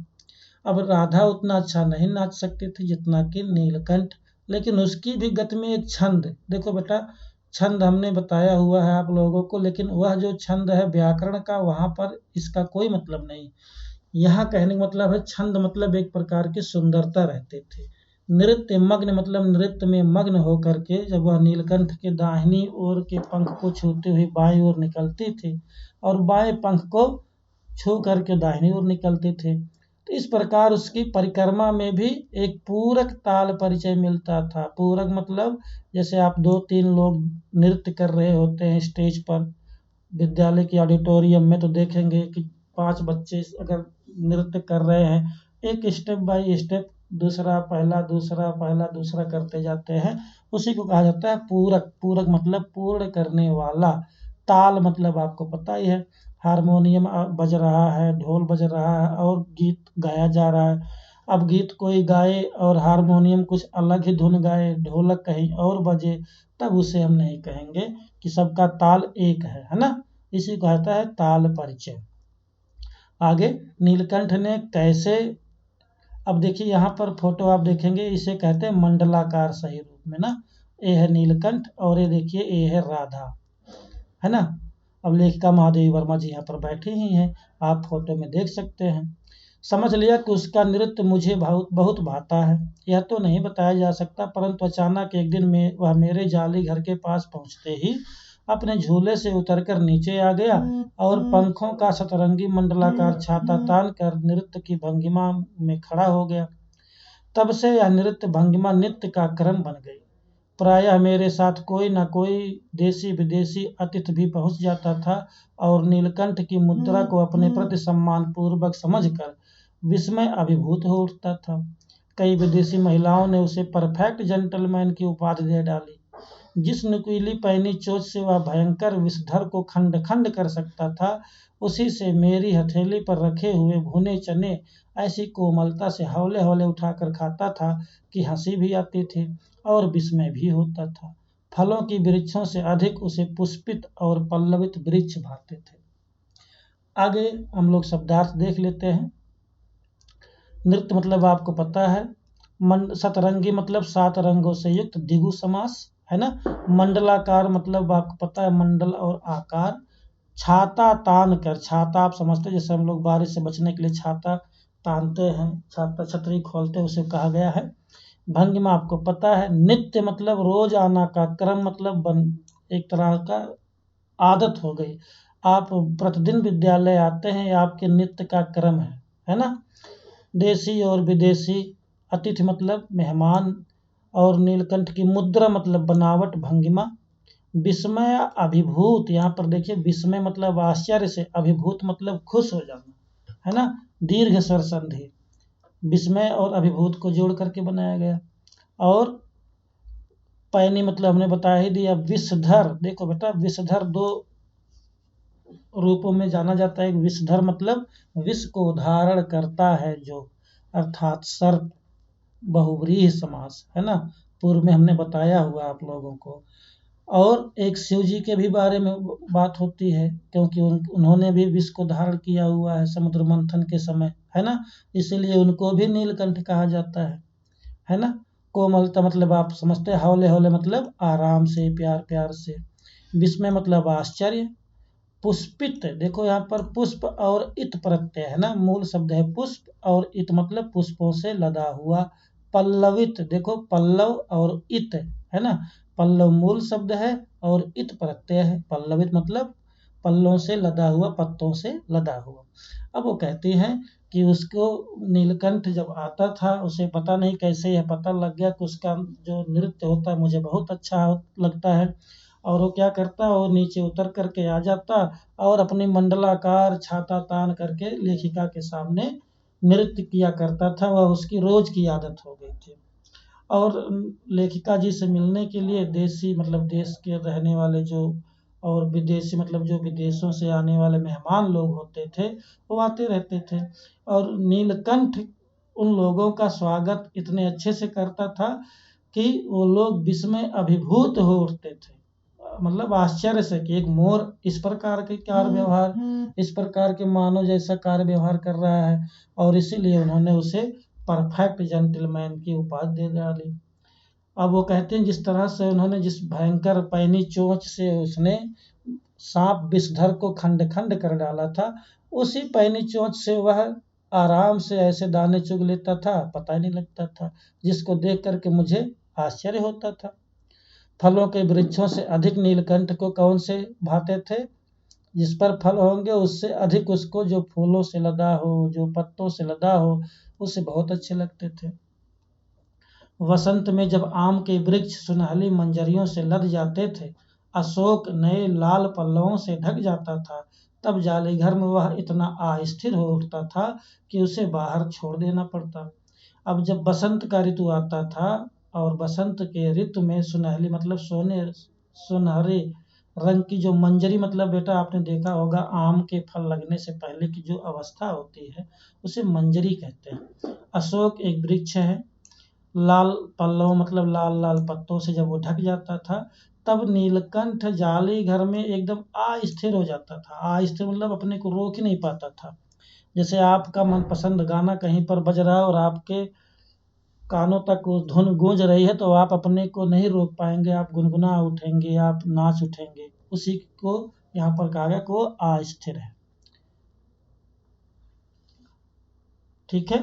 अब राधा उतना अच्छा नहीं नाच सकती थी जितना कि नीलकंठ, लेकिन उसकी भी गति में एक छंद, देखो बेटा छंद हमने बताया हुआ है आप लोगों को, लेकिन वह जो छंद है व्याकरण का, वहां पर इसका कोई मतलब नहीं। यहाँ कहने का मतलब है छंद मतलब एक प्रकार की सुंदरता रहती थी। नृत्य मग्न मतलब नृत्य में मग्न होकर के जब वह नीलकंठ के दाहिनी ओर के पंख को छूते हुए बाईं ओर निकलती थी और बाएं पंख को छू करके दाहिनी ओर निकलते थे, तो इस प्रकार उसकी परिक्रमा में भी एक पूरक ताल परिचय मिलता था। पूरक मतलब जैसे आप दो तीन लोग नृत्य कर रहे होते हैं स्टेज पर, विद्यालय की ऑडिटोरियम में तो देखेंगे कि 5 बच्चे अगर नृत्य कर रहे हैं, एक स्टेप बाय स्टेप दूसरा पहला दूसरा पहला दूसरा करते जाते हैं, उसी को कहा जाता है पूरक। पूरक मतलब पूर्ण करने वाला। ताल मतलब आपको पता ही है, हारमोनियम बज रहा है, ढोल बज रहा है और गीत गाया जा रहा है। अब गीत कोई गाए और हारमोनियम कुछ अलग ही धुन गाए, ढोलक कहीं और बजे, तब उसे हम नहीं कहेंगे कि सबका ताल एक है ना। इसी को कहता है ताल परिचय। आगे नीलकंठ ने कैसे, अब देखिए यहाँ पर फोटो आप देखेंगे, इसे कहते हैं मंडलाकार सही रूप में ना। ये है नीलकंठ और ये देखिए ये है राधा, है ना। अब लेखिका महादेवी वर्मा जी यहाँ पर बैठी ही हैं, आप फोटो में देख सकते हैं। समझ लिया कि उसका नृत्य मुझे बहुत बहुत भाता है। यह तो नहीं बताया जा सकता, परंतु अचानक एक दिन में वह मेरे जाली घर के पास पहुंचते ही अपने झूले से उतरकर नीचे आ गया और पंखों का सतरंगी मंडलाकार छाता तान कर नृत्य की भंगिमा में खड़ा हो गया। तब से यह नृत्य भंगिमा नित्य का क्रम बन गई। प्रायः मेरे साथ कोई न कोई देसी विदेशी अतिथि भी पहुंच जाता था और नीलकंठ की मुद्रा को अपने प्रति सम्मान पूर्वक समझकर विस्मय अभिभूत हो उठता था। कई विदेशी महिलाओं ने उसे परफेक्ट जेंटलमैन की उपाधि दे डाली। जिस नुकीली पैनी चोंच से वह भयंकर विषधर को खंड खंड कर सकता था, उसी से मेरी हथेली पर रखे हुए भुने चने ऐसी कोमलता से हौले हौले उठाकर खाता था कि हंसी भी आती थी और विस्मय भी होता था। फलों की वृक्षों से अधिक उसे पुष्पित और पल्लवित वृक्ष भाते थे। आगे हम लोग शब्दार्थ देख लेते हैं। नृत्य मतलब आपको पता है, सतरंगी मतलब 7 रंगों से युक्त द्विगु समास, है ना। मंडलाकार मतलब आपको पता है मंडल और आकार। छाता तान कर, छाता आप समझते हैं, जैसे हम लोग बारिश से बचने के लिए छाता तानते हैं, छाता छतरी खोलते हैं, उसे कहा गया है। भंगिमा आपको पता है। नित्य मतलब रोज आना का, क्रम मतलब एक तरह का आदत हो गई। आप प्रतिदिन विद्यालय आते हैं, आपके नित्य का क्रम है ना। देसी और विदेशी, अतिथि मतलब मेहमान, और नीलकंठ की मुद्रा मतलब बनावट भंगिमा। विस्मय अभिभूत, यहाँ पर देखिए विस्मय मतलब आश्चर्य से, अभिभूत मतलब खुश हो जाना, है ना। दीर्घ स्वर संधि, विस्मय और अभिभूत को जोड़ करके बनाया गया। और पैनी मतलब हमने बता ही दिया। विषधर, देखो बेटा विषधर 2 रूपों में जाना जाता है। विषधर मतलब विष को धारण करता है जो, अर्थात सर्प, बहुव्रीहि समास, है ना। पूर्व में हमने बताया हुआ आप लोगों को। और एक शिव जी के भी बारे में बात होती है, क्योंकि उन्होंने भी विष को धारण किया हुआ है समुद्र मंथन के समय, है ना। इसलिए उनको भी नीलकंठ कहा जाता है ना। कोमलता मतलब आप समझते हैं, हौले हौले मतलब आराम से, प्यार प्यार से। विस्मय मतलब आश्चर्य। पुष्पित, देखो यहाँ पर पुष्प और इत प्रत्यय है ना, मूल शब्द है पुष्प और इत मतलब पुष्पों से लदा हुआ। पल्लवित, देखो पल्लव और इत, है ना। पल्लव मूल शब्द है और इत प्रत्यय है। पल्लवित मतलब पल्लों से लदा हुआ, पत्तों से लदा हुआ। अब वो कहती हैं कि उसको नीलकंठ जब आता था, उसे पता नहीं कैसे यह पता लग गया कि उसका जो नृत्य होता है मुझे बहुत अच्छा लगता है। और वो क्या करता, वो नीचे उतर करके आ जाता और अपनी मंडलाकार छाता तान करके लेखिका के सामने नृत्य किया करता था। वह उसकी रोज की आदत हो गई थी। और लेखिका जी से मिलने के लिए देसी मतलब देश के रहने वाले जो, और विदेशी मतलब जो विदेशों से आने वाले मेहमान लोग होते थे, वो आते रहते थे। और नीलकंठ उन लोगों का स्वागत इतने अच्छे से करता था कि वो लोग विस्मय अभिभूत हो उठते थे, मतलब आश्चर्य से, कि एक मोर इस प्रकार के कार्य व्यवहार, इस प्रकार के मानव जैसा कार्य व्यवहार कर रहा है। और इसीलिए उन्होंने उसे परफेक्ट जेंटलमैन की उपाधि दे डाली। अब वो कहते हैं जिस तरह से उन्होंने, जिस भयंकर पैनी चोंच से उसने सांप विषधर को खंड खंड कर डाला था, उसी पैनी चोंच से वह आराम से ऐसे दाने चुग लेता था, पता ही नहीं लगता था, जिसको देख करके मुझे आश्चर्य होता था। फलों के वृक्षों से अधिक नीलकंठ को कौन से भाते थे? जिस पर फल होंगे उससे अधिक उसको जो फूलों से लदा हो, जो पत्तों से लदा हो, उसे बहुत अच्छे लगते थे। वसंत में जब आम के वृक्ष सुनहली मंजरियों से लद जाते थे अशोक नए लाल पल्लवों से ढक जाता था, तब जाली घर में वह इतना अस्थिर हो उठता था कि उसे बाहर छोड़ देना पड़ता। अब जब बसंत का ऋतु आता था और बसंत के ऋतु में सुनहली मतलब सुनहरे रंग की जो मंजरी मतलब बेटा आपने देखा होगा आम के फल लगने से पहले की जो अवस्था होती है उसे मंजरी कहते हैं। अशोक एक वृक्ष है, लाल पल्लव मतलब लाल लाल पत्तों से जब वो ढक जाता था तब नीलकंठ जाली घर में एकदम अस्थिर हो जाता था। अस्थिर मतलब अपने को रोक ही नहीं पाता था। जैसे आपका मनपसंद गाना कहीं पर बज रहा है और आपके कानों तक वो धुन गूंज रही है तो आप अपने को नहीं रोक पाएंगे, आप गुनगुना उठेंगे, आप नाच उठेंगे। उसी को यहाँ पर कहा गया कि वो अस्थिर है। ठीक है।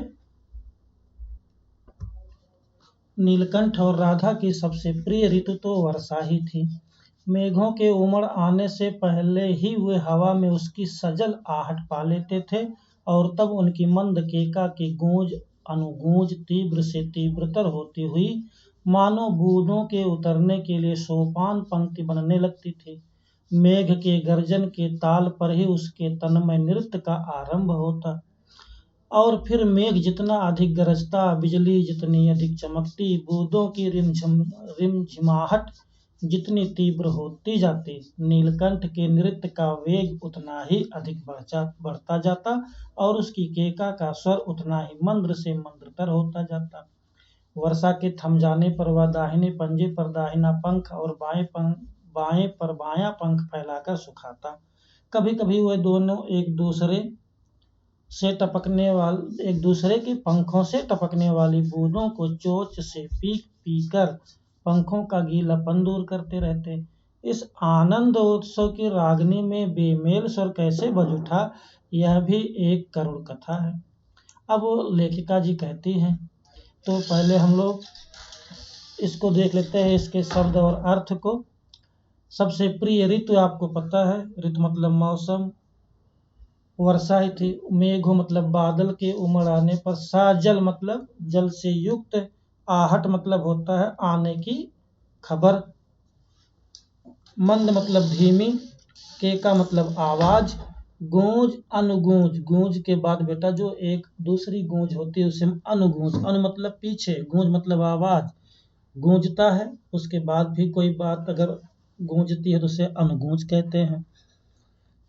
नीलकंठ और राधा की सबसे प्रिय ऋतु तो वर्षा ही थी। मेघों के उमड़ आने से पहले ही वे हवा में उसकी सजल आहट पा लेते थे और तब उनकी मंद केका की गूंज अनुगूंज तीव्र से तीव्रतर होती हुई मानो बूंदों के उतरने के लिए सोपान पंक्ति बनने लगती थी। मेघ के गर्जन के ताल पर ही उसके तन्मय नृत्य का आरंभ होता और फिर मेघ जितना अधिक गरजता, बिजली जितनी अधिक चमकती, बूंदों की रिमझिमाहट जितनी तीव्र होती जाती, नीलकंठ के नृत्य का वेग उतना ही अधिक बढ़ता जाता और उसकी केका का स्वर उतना ही मंद्र से मंद्रतर होता जाता। वर्षा के थम जाने पर वह दाहिने पंजे पर दाहिना पंख और बाएं पर बायां पंख फैलाकर सुखाता। कभी कभी वह दोनों एक दूसरे के पंखों से टपकने वाली बूंदों को चोंच से पीक पीकर पंखों का गीलापन दूर करते रहते। इस आनंदोत्सव की रागनी में बेमेल स्वर कैसे बज उठा, यह भी एक करुण कथा है। अब लेखिका जी कहती हैं, तो पहले हम लोग इसको देख लेते हैं, इसके शब्द और अर्थ को। सबसे प्रिय ऋतु आपको पता है, ऋतु मतलब मौसम, वर्षा ही थी। मेघो मतलब बादल के उमड़ आने पर, साजल मतलब जल से युक्त, आहट मतलब होता है आने की खबर, मंद मतलब धीमी, केका मतलब आवाज, गूंज अनुगूंज, गूंज के बाद बेटा जो एक दूसरी गूंज होती है उसे अनुगूंज, अनु मतलब पीछे, गूंज मतलब आवाज, गूंजता है उसके बाद भी कोई बात अगर गूंजती है तो उसे अनुगूंज कहते हैं।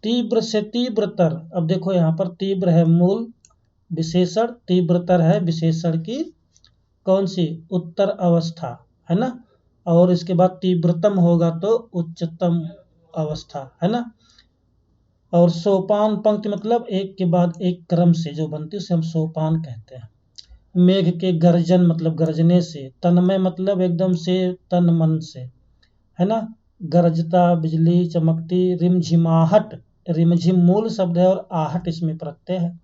तीव्र से तीव्रतर, अब देखो यहाँ पर तीव्र है मूल विशेषण, तीव्रतर है विशेषण की कौन सी उत्तर अवस्था है ना, और इसके बाद तीव्रतम होगा तो उच्चतम अवस्था है ना। और सोपान पंक्ति मतलब एक के बाद एक क्रम से जो बनती है उसे हम सोपान कहते हैं। मेघ के गर्जन मतलब गरजने से, तन्मय मतलब एकदम से तन मन से है ना, गरजता बिजली चमकती, रिमझिमाहट, रिमझिम मूल शब्द है और आहट इसमें प्रत्यय है।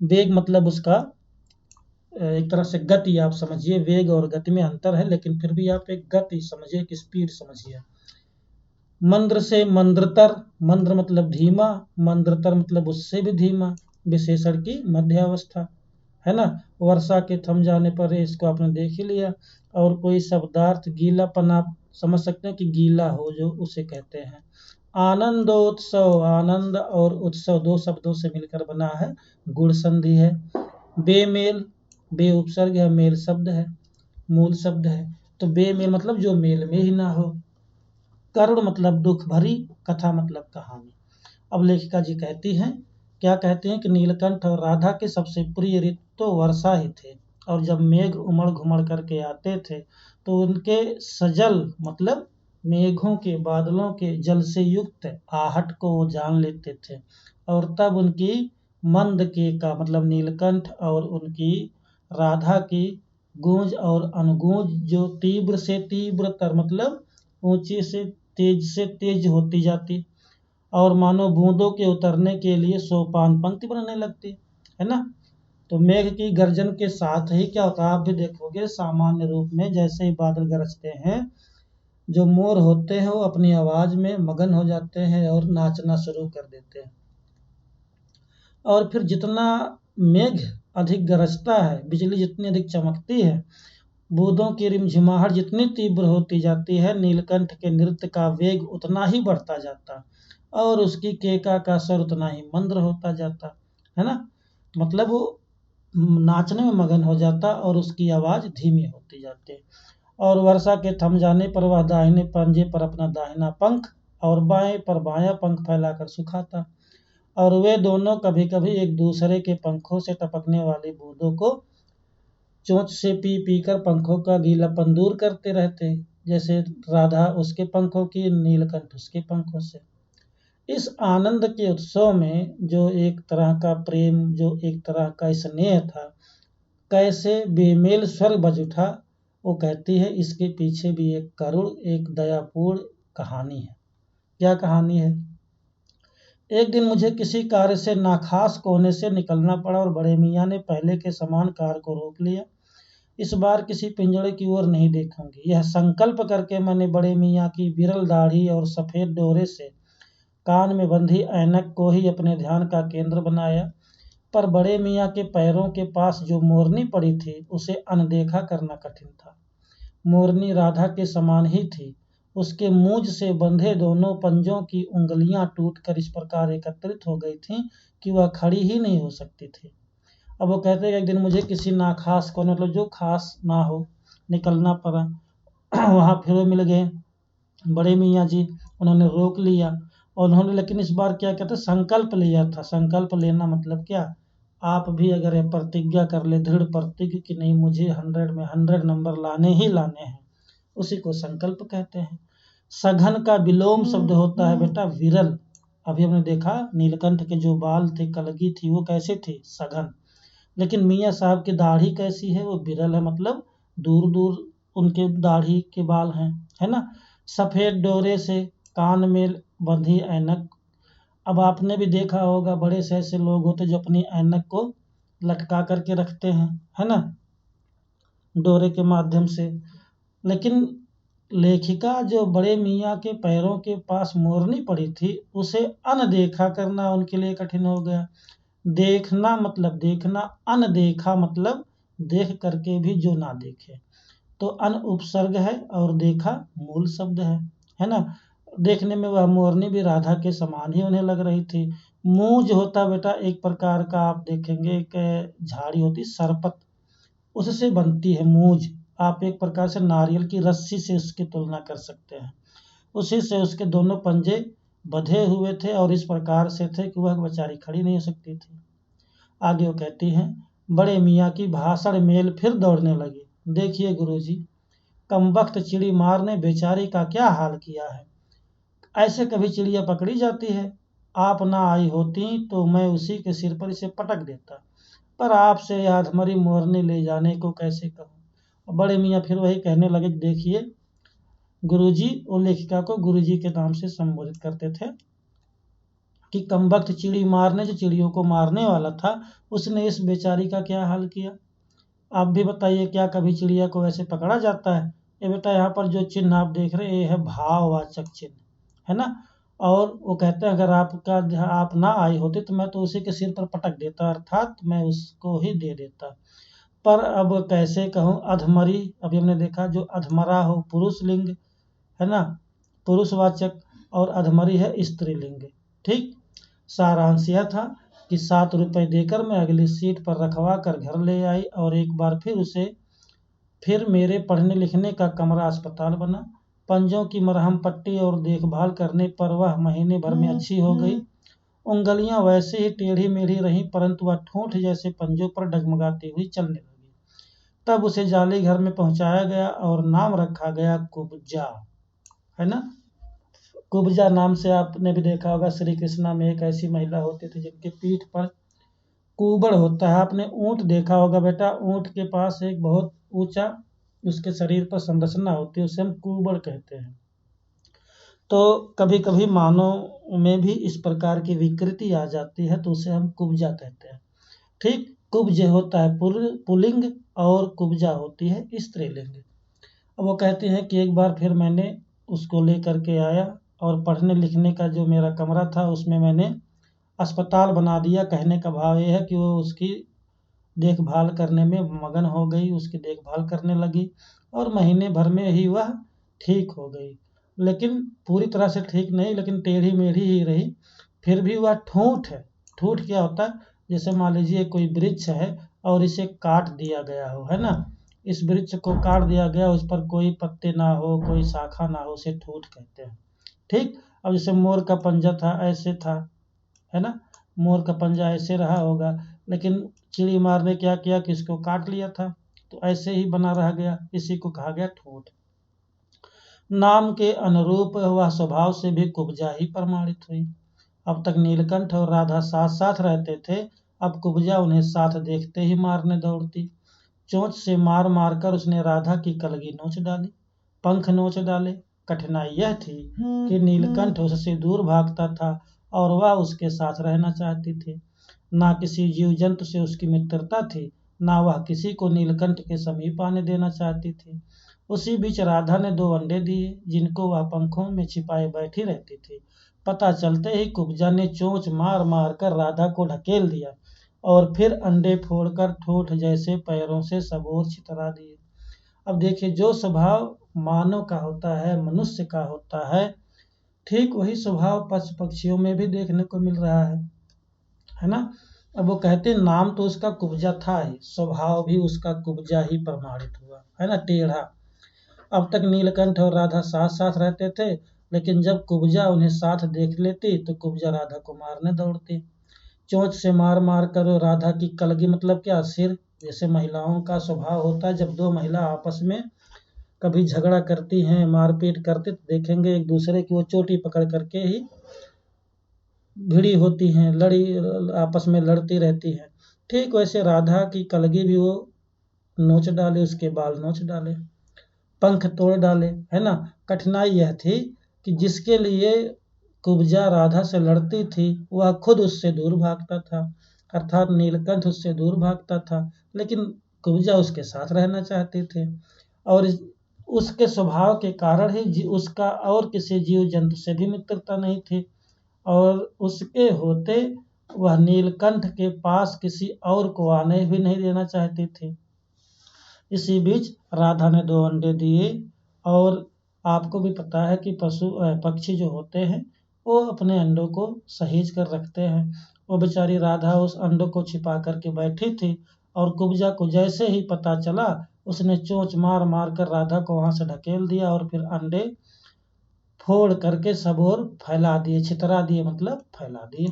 वेग मतलब उसका एक तरह से गति, आप समझिए वेग और गति में अंतर है लेकिन फिर भी आप एक गति समझिए, एक स्पीड समझिए। मंद्र से मंद्रतर, मंद्र मतलब धीमा, मंद्रतर मतलब उससे भी धीमा, विशेषण की मध्य अवस्था है ना। वर्षा के थम जाने पर इसको आपने देख ही लिया। और कोई शब्दार्थ गीलापन आप समझ सकते हैं कि गीला हो जो उसे कहते हैं। आनंदोत्सव, आनंद और उत्सव दो शब्दों से मिलकर बना है, गुण संधि है। बेमेल, बे उपसर्ग है, मेल शब्द है, मूल शब्द है, तो बेमेल मतलब जो मेल में ही ना हो। करुण मतलब दुख भरी, कथा मतलब कहानी। अब लेखिका जी कहती हैं, क्या कहते हैं कि नीलकंठ और राधा के सबसे प्रिय ऋतु तो वर्षा ही थे और जब मेघ उमड़ घुमड़ करके आते थे तो उनके सजल मतलब मेघों के बादलों के जल से युक्त आहट को वो जान लेते थे और तब उनकी मंद के का मतलब नीलकंठ और उनकी राधा की गूंज और अनुगूंज जो तीव्र से तीव्रतर मतलब ऊंची से तेज होती जाती और मानो बूंदों के उतरने के लिए सोपान पंक्ति बनने लगती है ना। तो मेघ की गर्जन के साथ ही क्या होता है, आप भी देखोगे सामान्य रूप में जैसे ही बादल गरजते हैं जो मोर होते हैं वो अपनी आवाज में मगन हो जाते हैं और नाचना शुरू कर देते हैं। और फिर जितना मेघ अधिक गरजता है, बिजली जितनी अधिक चमकती है, बूंदों की रिमझिमाहट जितनी तीव्र होती जाती है, नीलकंठ के नृत्य का वेग उतना ही बढ़ता जाता और उसकी केका का स्वर उतना ही मंद्र होता जाता, है ना। मतलब वो नाचने में मगन हो जाता और उसकी आवाज़ धीमी होती जाती। और वर्षा के थम जाने पर वह दाहिने पंजे पर अपना दाहिना पंख और बाएं पर बायां पंख फैलाकर सुखाता और वे दोनों कभी कभी एक दूसरे के पंखों से टपकने वाली बूंदों को चोंच से पी पी कर पंखों का गीलापन दूर करते रहते, जैसे राधा उसके पंखों की, नीलकंठ उसके पंखों से। इस आनंद के उत्सव में जो एक तरह का प्रेम, जो एक तरह का स्नेह था, कैसे बेमेल स्वर बज उठा। वो कहती है इसके पीछे भी एक करुण, एक दयापूर्ण कहानी है। क्या कहानी है? एक दिन मुझे किसी कार्य से नाखास कोने से निकलना पड़ा और बड़े मियाँ ने पहले के समान कार को रोक लिया। इस बार किसी पिंजड़े की ओर नहीं देखूंगी, यह संकल्प करके मैंने बड़े मियाँ की विरल दाढ़ी और सफेद डोरे से कान में बंधी ऐनक को ही अपने ध्यान का केंद्र बनाया। पर बड़े मियाँ के पैरों के पास जो मोरनी पड़ी थी उसे अनदेखा करना कठिन था। मोरनी राधा के समान ही थी। उसके मूंज से बंधे दोनों पंजों की उंगलियां टूटकर इस प्रकार एकत्रित हो गई थीं कि वह खड़ी ही नहीं हो सकती थी। अब वो कहते हैं एक दिन मुझे किसी नाखास को, मतलब जो खास ना हो, निकलना पड़ा। वहाँ फिर वो मिल गए बड़े मियाँ जी। उन्होंने रोक लिया और उन्होंने लेकिन इस बार क्या कहते संकल्प लिया था। संकल्प लेना मतलब क्या? आप भी अगर ये प्रतिज्ञा कर ले, दृढ़ प्रतिज्ञा कि नहीं मुझे 100 में 100 नंबर लाने ही लाने हैं, उसी को संकल्प कहते हैं। सघन का विलोम शब्द होता है बेटा विरल। अभी हमने देखा नीलकंठ के जो बाल थे, कलगी थी, वो कैसे थे? सघन। लेकिन मियाँ साहब की दाढ़ी कैसी है? वो विरल है, मतलब दूर दूर उनके दाढ़ी के बाल हैं, है ना। सफेद डोरे से कान में बंधी ऐनक। अब आपने भी देखा होगा बड़े से ऐसे लोग होते जो अपनी ऐनक को लटका करके रखते हैं, है ना, डोरे के माध्यम से। लेकिन लेखिका जो बड़े मियाँ के पैरों के पास मोरनी पड़ी थी उसे अनदेखा करना उनके लिए कठिन हो गया। देखना मतलब देखना, अनदेखा मतलब देख करके भी जो ना देखे। तो अन उपसर्ग है और देखा मूल शब्द है ना। देखने में वह मोरनी भी राधा के समान ही उन्हें लग रही थी। मूंज होता बेटा एक प्रकार का, आप देखेंगे एक झाड़ी होती सरपत, उससे बनती है मूंज। आप एक प्रकार से नारियल की रस्सी से उसकी तुलना कर सकते हैं। उसी से उसके दोनों पंजे बंधे हुए थे और इस प्रकार से थे कि वह बेचारी खड़ी नहीं हो सकती थी। आगे वो कहती हैं बड़े मियाँ की भाषण मेल फिर दौड़ने लगी। देखिए गुरुजी, कमबख्त चिड़ी मार ने बेचारी का क्या हाल किया है। ऐसे कभी चिड़िया पकड़ी जाती है? आप ना आई होती तो मैं उसी के सिर पर इसे पटक देता, पर आपसे यह अधमरी मोरनी ले जाने को कैसे कहूँ। बड़े मियाँ फिर वही कहने लगे, देखिए गुरुजी, वो लेखिका को गुरुजी के नाम से संबोधित करते थे, कि कमबख्त चिड़ी मारने, जो चिड़ियों को मारने वाला था, उसने इस बेचारी का क्या हाल किया। आप भी बताइए, क्या कभी चिड़िया को ऐसे पकड़ा जाता है? ये बेटा यहाँ पर जो चिन्ह आप देख रहे हैं ये है भाववाचक चिन्ह, है ना। और वो कहते हैं अगर आप ना आई होती तो मैं तो उसी के सिर पर पटक देता, अर्थात मैं उसको ही दे देता। पर अब कैसे कहूँ, अधमरी, अभी हमने देखा जो अधमरा हो पुरुष लिंग, है ना, पुरुषवाचक, और अधमरी है स्त्रीलिंग। ठीक। सारांश यह था कि 7 रुपए देकर मैं अगली सीट पर रखवा कर घर ले आई और एक बार फिर मेरे पढ़ने लिखने का कमरा अस्पताल बना। पंजों की मरहम पट्टी और देखभाल करने पर वह महीने भर में अच्छी हो गई। उंगलियां वैसे ही टेढ़ी मेढ़ी रहीं, परंतु वह ठूंठ जैसे पंजों पर डगमगाती हुई चलने लगी। तब उसे जाली घर में पहुंचाया गया और नाम रखा गया कुब्जा, है ना। कुब्जा नाम से आपने भी देखा होगा, श्री कृष्णा में एक ऐसी महिला होती थी जिनकी पीठ पर कुबड़ होता है। आपने ऊंट देखा होगा बेटा, ऊंट के पास एक बहुत ऊंचा उसके शरीर पर संरचना होती है, उसे हम कुबड़ कहते हैं। तो कभी कभी मानव में भी इस प्रकार की विकृति आ जाती है तो उसे हम कुब्जा कहते हैं। ठीक। कुब्ज होता है पुल्लिंग और कुब्जा होती है स्त्रीलिंग। अब वो कहते हैं कि एक बार फिर मैंने उसको लेकर के आया और पढ़ने लिखने का जो मेरा कमरा था उसमें मैंने अस्पताल बना दिया। कहने का भाव ये है कि वो उसकी देखभाल करने में मगन हो गई, उसकी देखभाल करने लगी और महीने भर में ही वह ठीक हो गई। लेकिन पूरी तरह से ठीक नहीं, लेकिन टेढ़ी मेढ़ी ही रही। फिर भी वह ठूंठ है। ठूंठ क्या होता है? जैसे मान लीजिए कोई वृक्ष है और इसे काट दिया गया हो, है ना, इस वृक्ष को काट दिया गया, उस पर कोई पत्ते ना हो, कोई शाखा ना हो, उसे ठूंठ कहते हैं। ठीक। अब जैसे मोर का पंजा था, ऐसे था, है ना, मोर का पंजा ऐसे रहा होगा, लेकिन चिड़ी मार ने क्या किया कि इसको काट लिया था, तो ऐसे ही बना रह गया, इसी को कहा गया ठूंठ। नाम के अनुरूप वह स्वभाव से भी कुब्जा ही प्रमाणित हुई। अब तक नीलकंठ और राधा साथ साथ रहते थे, अब कुब्जा उन्हें साथ देखते ही मारने दौड़ती। चोंच से मार मार कर उसने राधा की कलगी नोच डाली, पंख नोच डाले। कठिनाई यह थी कि नीलकंठ उससे दूर भागता था और वह उसके साथ रहना चाहती थी। ना किसी जीव जंतु से उसकी मित्रता थी, ना वह किसी को नीलकंठ के समीप आने देना चाहती थी। उसी बीच राधा ने 2 अंडे दिए, जिनको वह पंखों में छिपाए बैठी रहती थी। पता चलते ही कुब्जा ने चोंच मार मार कर राधा को ढकेल दिया और फिर अंडे फोड़कर ठूंठ जैसे पैरों से सबोर छितरा दिए। अब देखिए, जो स्वभाव मानव का होता है, मनुष्य का होता है, ठीक वही स्वभाव पशु पक्षियों में भी देखने को मिल रहा है ना। अब वो कहते हैं नाम तो उसका कुब्जा था ही, स्वभाव भी उसका कुब्जा ही प्रमाणित हुआ, है ना, टेढ़ा। अब तक नीलकंठ और राधा साथ साथ रहते थे, लेकिन जब कुब्जा उन्हें साथ देख लेती तो कुब्जा राधा को मारने दौड़ती। चोंच से मार मार कर राधा की कलगी, मतलब क्या, सिर। जैसे महिलाओं का स्वभाव होता है, जब 2 महिला आपस में कभी झगड़ा करती हैं, मारपीट करती, तो देखेंगे एक दूसरे की वो चोटी पकड़ करके ही भिड़ी होती हैं, लड़ी, आपस में लड़ती रहती हैं। ठीक वैसे राधा की कलगी भी वो नोच डाले, उसके बाल नोच डाले, पंख तोड़ डाले, है ना। कठिनाई यह थी कि जिसके लिए कुब्जा राधा से लड़ती थी वह खुद उससे दूर भागता था, अर्थात नीलकंठ उससे दूर भागता था, लेकिन कुब्जा उसके साथ रहना चाहती थी। और उसके स्वभाव के कारण ही उसका और किसी जीव जंतु से भी मित्रता नहीं थी, और उसके होते वह नीलकंठ के पास किसी और को आने भी नहीं देना चाहती थी। इसी बीच राधा ने 2 अंडे दिए, और आपको भी पता है कि पक्षी जो होते हैं वो अपने अंडों को सहेज कर रखते हैं। वो बेचारी राधा उस अंडों को छिपा करके बैठी थी, और कुब्जा को जैसे ही पता चला उसने चोंच मार मार कर राधा को वहां से ढकेल दिया और फिर अंडे फोड़ करके सब ओर फैला दिए, छितरा दिए, मतलब फैला दिए।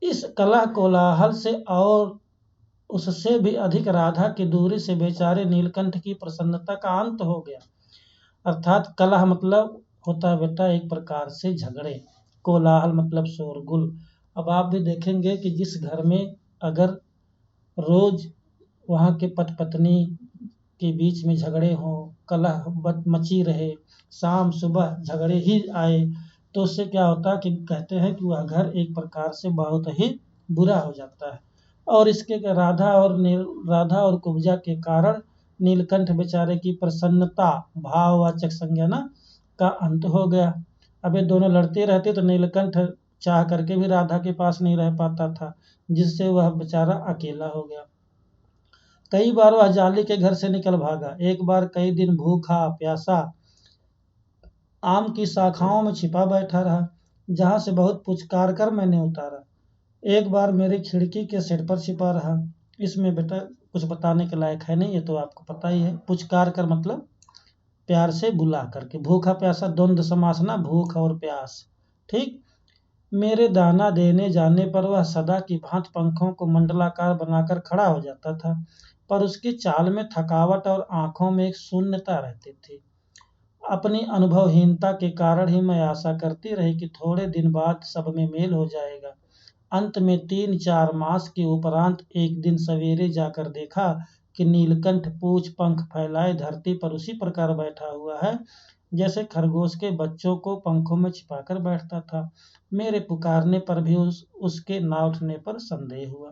इस कलह कोलाहल से और उससे भी अधिक राधा की दूरी से बेचारे नीलकंठ की प्रसन्नता का अंत हो गया। अर्थात कलह मतलब होता है बेटा एक प्रकार से झगड़े, कोलाहल मतलब शोरगुल। अब आप भी देखेंगे कि जिस घर में अगर रोज वहाँ के पति पत्नी के बीच में झगड़े हों, कलह मची रहे, शाम सुबह झगड़े ही आए, तो उससे क्या होता है कि कहते हैं कि वह घर एक प्रकार से बहुत ही बुरा हो जाता है। और इसके राधा और कुब्जा के कारण नीलकंठ बेचारे की प्रसन्नता, भाववाचक संज्ञा ना, का अंत हो गया। अब ये दोनों लड़ते रहते तो नीलकंठ चाह करके भी राधा के पास नहीं रह पाता था, जिससे वह बेचारा अकेला हो गया। कई बार वह जाली के घर से निकल भागा। एक बार कई दिन भूखा प्यासा आम की शाखाओं में छिपा बैठा रहा, जहां से बहुत पुचकार कर मैंने उतारा। एक बार मेरी खिड़की के सिर पर छिपा रहा। इसमें बेटा कुछ बताने के लायक है नहीं, ये तो आपको पता ही है। पुचकार कर मतलब प्यार से बुला करके, भूखा प्यासा द्वंद्व समास ना, भूख और प्यास। ठीक। मेरे दाना देने जाने पर वह सदा की भांति पंखों को मंडलाकार बनाकर खड़ा हो जाता था, पर उसकी चाल में थकावट और आंखों में एक शून्यता रहती थी। अपनी अनुभवहीनता के कारण ही मैं आशा करती रही कि थोड़े दिन बाद सब में मेल हो जाएगा। अंत में 3-4 मास के उपरांत एक दिन सवेरे जाकर देखा कि नीलकंठ पूछ पंख फैलाए धरती पर उसी प्रकार बैठा हुआ है जैसे खरगोश के बच्चों को पंखों में छिपाकर बैठता था। मेरे पुकारने पर भी उसके ना उठने पर संदेह हुआ।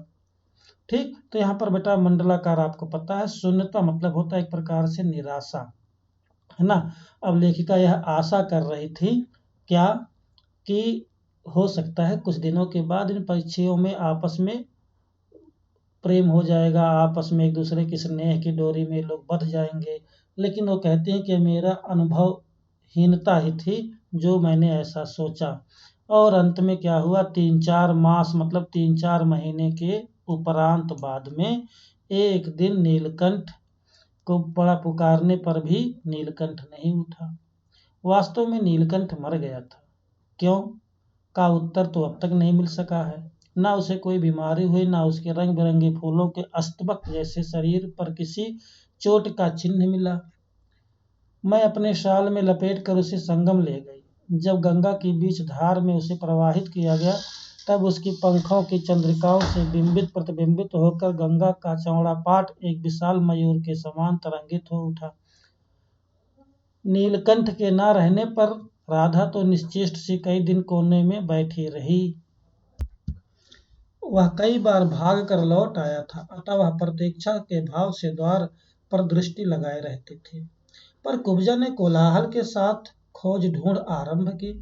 ठीक। तो यहाँ पर बेटा मंडलाकार आपको पता है, शून्यता मतलब होता है एक प्रकार से निराशा, है ना। अब लेखिका यह आशा कर रही थी क्या कि हो सकता है कुछ दिनों के बाद इन पक्षियों में आपस में प्रेम हो जाएगा, आपस में एक दूसरे की स्नेह की डोरी में लोग बंध जाएंगे। लेकिन वो कहते हैं कि मेरा अनुभवहीनता ही थी जो मैंने ऐसा सोचा। और अंत में क्या हुआ, 3-4 मास मतलब 3-4 महीने के उपरांत बाद में एक दिन नीलकंठ को बड़ा पुकारने पर भी नीलकंठ नहीं उठा। वास्तव में नीलकंठ मर गया था। क्यों का उत्तर तो अब तक नहीं मिल सका है। ना उसे कोई बीमारी हुई, ना उसके रंग बिरंगे फूलों के अस्तबक जैसे शरीर पर किसी चोट का चिन्ह मिला। मैं अपने शाल में लपेट कर उसे संगम ले गई। जब गंगा की बीच धार में उसे प्रवाहित किया गया, तब उसकी पंखों की चंद्रिकाओं से बिंबित प्रतिबिंबित होकर गंगा का चौड़ा पाट एक विशाल मयूर के समान तरंगित हो उठा। नीलकंठ के न रहने पर राधा तो निश्चेष्ट सी कई दिन कोने में बैठी रही। वह कई बार भाग कर लौट आया था, अतः वह प्रतीक्षा के भाव से द्वार पर दृष्टि लगाए रहती थी। पर कुब्जा ने कोलाहल के साथ खोज ढूंढ आरंभ की।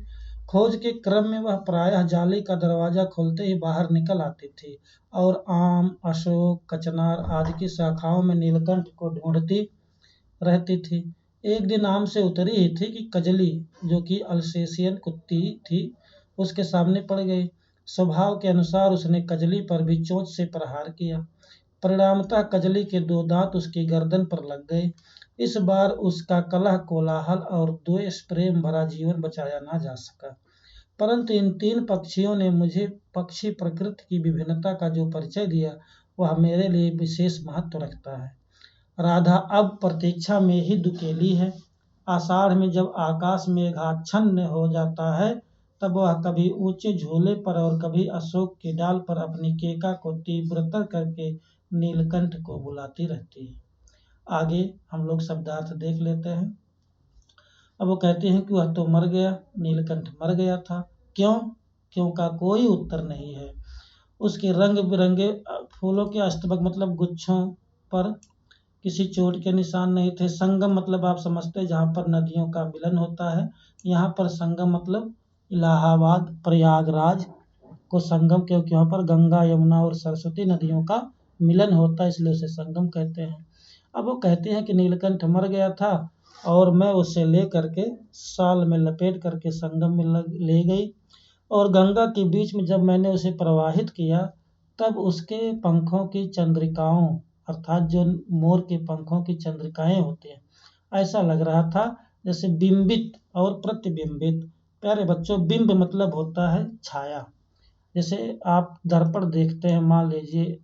खोज के क्रम में वह प्रायः जाली का दरवाजा खोलते ही बाहर निकल आती थी और आम, अशोक, कचनार आदि की शाखाओं में नीलकंठ को ढूंढती रहती थी। एक दिन आम से उतरी ही थी कि कजली, जो कि अल्सेशियन कुत्ती थी, उसके सामने पड़ गई। स्वभाव के अनुसार उसने कजली पर भी चोंच से प्रहार किया। परिणामतः कजली के 2 दांत उसकी गर्दन पर लग गए। इस बार उसका कलह, कोलाहल और द्वेष प्रेम भरा जीवन बचाया ना जा सका। परंतु इन 3 पक्षियों ने मुझे पक्षी प्रकृति की विभिन्नता का जो परिचय दिया, वह मेरे लिए विशेष महत्व रखता है। राधा अब प्रतीक्षा में ही दुकेली है। आषाढ़ में जब आकाश मेघाच्छन्न हो जाता है, तब वह कभी ऊंचे झूले पर और कभी अशोक की डाल पर अपनी केका को तीव्रतर करके नीलकंठ को बुलाती रहती है। आगे हम लोग शब्दार्थ देख लेते हैं। अब वो कहते हैं कि वह तो मर गया, नीलकंठ मर गया था। क्यों? क्यों का कोई उत्तर नहीं है। उसके रंग बिरंगे फूलों के अष्टभक मतलब गुच्छों पर किसी चोट के निशान नहीं थे। संगम मतलब आप समझते हैं जहाँ पर नदियों का मिलन होता है। यहाँ पर संगम मतलब इलाहाबाद, प्रयागराज को संगम, क्योंकि वहाँ पर गंगा, यमुना और सरस्वती नदियों का मिलन होता है, इसलिए उसे संगम कहते हैं। अब वो कहते हैं कि नीलकंठ मर गया था और मैं उसे ले करके शाल में लपेट करके संगम में ले गई, और गंगा के बीच में जब मैंने उसे प्रवाहित किया, तब उसके पंखों की चंद्रिकाओं अर्थात जो मोर के पंखों की चंद्रिकाएं होती हैं, ऐसा लग रहा था जैसे बिंबित और प्रतिबिंबित। प्यारे बच्चों, बिंब मतलब होता है छाया। जैसे आप दर्पण देखते हैं, मान लीजिए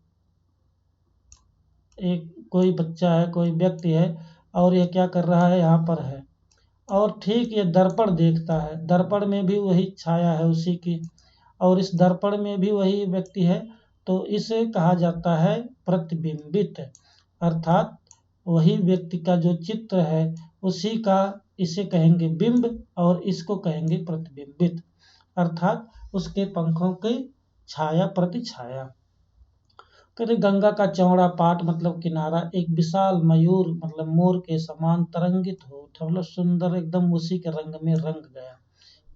एक कोई बच्चा है, कोई व्यक्ति है और ये क्या कर रहा है, यहाँ पर है, और ठीक ये दर्पण देखता है, दर्पण में भी वही छाया है उसी की, और इस दर्पण में भी वही व्यक्ति है, तो इसे कहा जाता है प्रतिबिंबित। अर्थात वही व्यक्ति का जो चित्र है उसी का इसे कहेंगे बिंब और इसको कहेंगे प्रतिबिंबित। अर्थात उसके पंखों की छाया प्रति छाया। कहते गंगा का चौड़ा पाट मतलब किनारा एक विशाल मयूर मतलब मोर के समान तरंगित हो उठा, मतलब सुंदर एकदम उसी के रंग में रंग गया।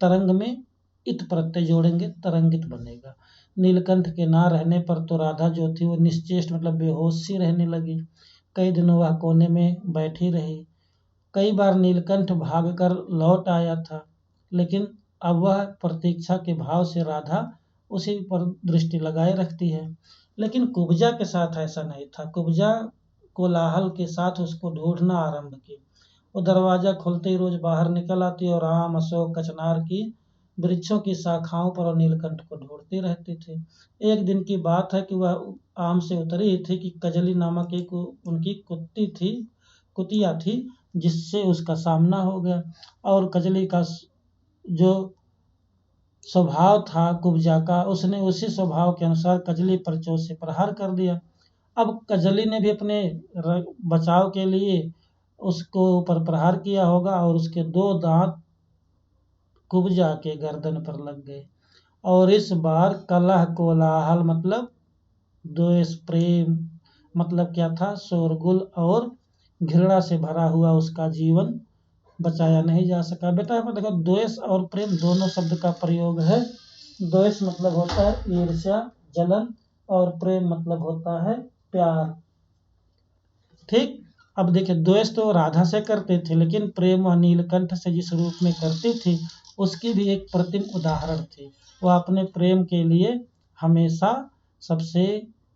तरंग में इत प्रत्यय जोड़ेंगे, तरंगित बनेगा। नीलकंठ के ना रहने पर तो राधा जो थी वो निश्चेष्ट मतलब बेहोश सी रहने लगी। कई दिनों वह कोने में बैठी रही। कई बार नीलकंठ भाग कर लौट आया था, लेकिन अब वह प्रतीक्षा के भाव से राधा उसी पर दृष्टि लगाए रखती है। लेकिन कुब्जा के साथ ऐसा नहीं था। कुब्जा कोलाहल के साथ उसको ढूंढना आरंभ की। वो दरवाजा खुलते ही रोज बाहर निकल आती और आम, अशोक, कचनार की वृक्षों की शाखाओं पर और नीलकंठ को ढूंढती रहती थी। एक दिन की बात है कि वह आम से उतरी ही थी कि कजली नामक एक उनकी कुतिया थी, जिससे उसका सामना हो गया, और कजली का जो स्वभाव था कुब्जा का, उसने उसी स्वभाव के अनुसार कजली पर चोट से प्रहार कर दिया। अब कजली ने भी अपने बचाव के लिए उसको ऊपर प्रहार किया होगा और उसके 2 दांत कुब्जा के गर्दन पर लग गए, और इस बार कलह, कोलाहल मतलब द्वेष, प्रेम मतलब क्या था, शोरगुल और घृणा से भरा हुआ उसका जीवन बचाया नहीं जा सका। बेटा यहाँ पर देखो, द्वेष और प्रेम दोनों शब्द का प्रयोग है। द्वेष मतलब होता है ईर्ष्या, जलन, और प्रेम मतलब होता है प्यार। ठीक। अब देखिए, द्वेष तो राधा से करते थे, लेकिन प्रेम वह नीलकंठ से जिस रूप में करती थी उसकी भी एक प्रतिम उदाहरण थी। वह अपने प्रेम के लिए हमेशा सबसे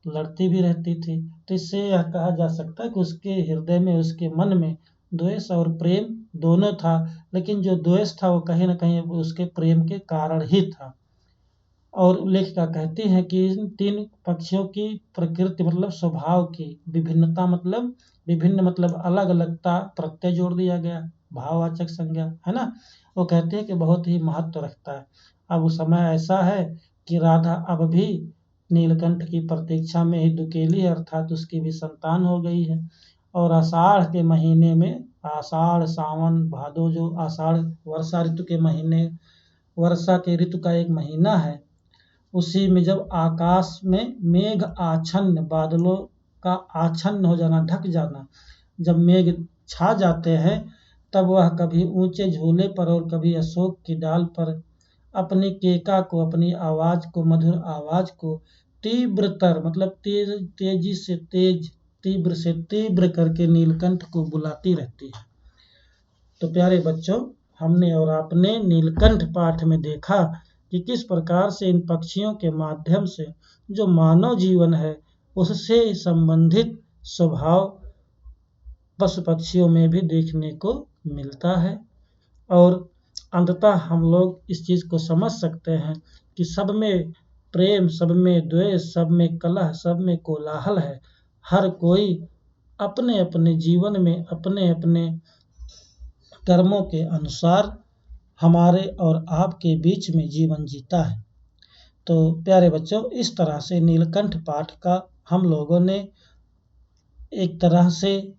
लड़ती भी रहती थी। तो इससे यह कहा जा सकता है कि उसके हृदय में, उसके मन में द्वेष और प्रेम दोनों था, लेकिन जो द्वेष था वो कहीं ना कहीं उसके प्रेम के कारण ही था। और लेखिका कहती हैं कि इन तीन पक्षियों की प्रकृति मतलब स्वभाव की विभिन्नता, मतलब विभिन्न मतलब अलग अलगता प्रत्यय जोड़ दिया गया, भाववाचक संज्ञा, है ना। वो कहते हैं कि बहुत ही महत्व रखता है। अब वो समय ऐसा है कि राधा अब भी नीलकंठ की प्रतीक्षा में ही दुकेली है, अर्थात उसकी भी संतान हो गई है। और आषाढ़ के महीने में, आषाढ़ सावन भादो, जो आषाढ़ वर्षा ऋतु के महीने, वर्षा के ऋतु का एक महीना है, उसी में जब आकाश में मेघ आच्छन्न, बादलों का आच्छन्न हो जाना, ढक जाना, जब मेघ छा जाते हैं, तब वह कभी ऊंचे झूले पर और कभी अशोक की डाल पर अपनी केका को, अपनी आवाज को, मधुर आवाज को तीव्रतर मतलब तेजी से तेज, तीव्र से तीव्र करके नीलकंठ को बुलाती रहती है। तो प्यारे बच्चों, हमने और आपने नीलकंठ पाठ में देखा कि किस प्रकार से इन पक्षियों के माध्यम से जो मानव जीवन है उससे संबंधित स्वभाव पशु पक्षियों में भी देखने को मिलता है। और अंततः हम लोग इस चीज को समझ सकते हैं कि सब में प्रेम, सब में द्वेष, सब में कलह, सब में कोलाहल है। हर कोई अपने अपने जीवन में अपने अपने कर्मों के अनुसार हमारे और आपके बीच में जीवन जीता है। तो प्यारे बच्चों, इस तरह से नीलकंठ पाठ का हम लोगों ने एक तरह से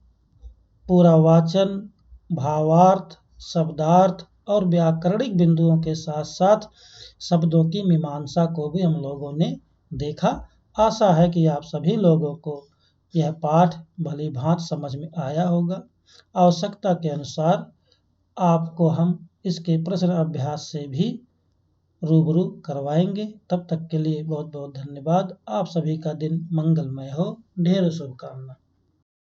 पूरा वाचन, भावार्थ, शब्दार्थ और व्याकरणिक बिंदुओं के साथ साथ शब्दों की मीमांसा को भी हम लोगों ने देखा। आशा है कि आप सभी लोगों को यह पाठ भली भांति समझ में आया होगा। आवश्यकता के अनुसार आपको हम इसके प्रश्न अभ्यास से भी रूबरू करवाएंगे। तब तक के लिए बहुत बहुत धन्यवाद। आप सभी का दिन मंगलमय हो। ढेरों शुभकामनाएं।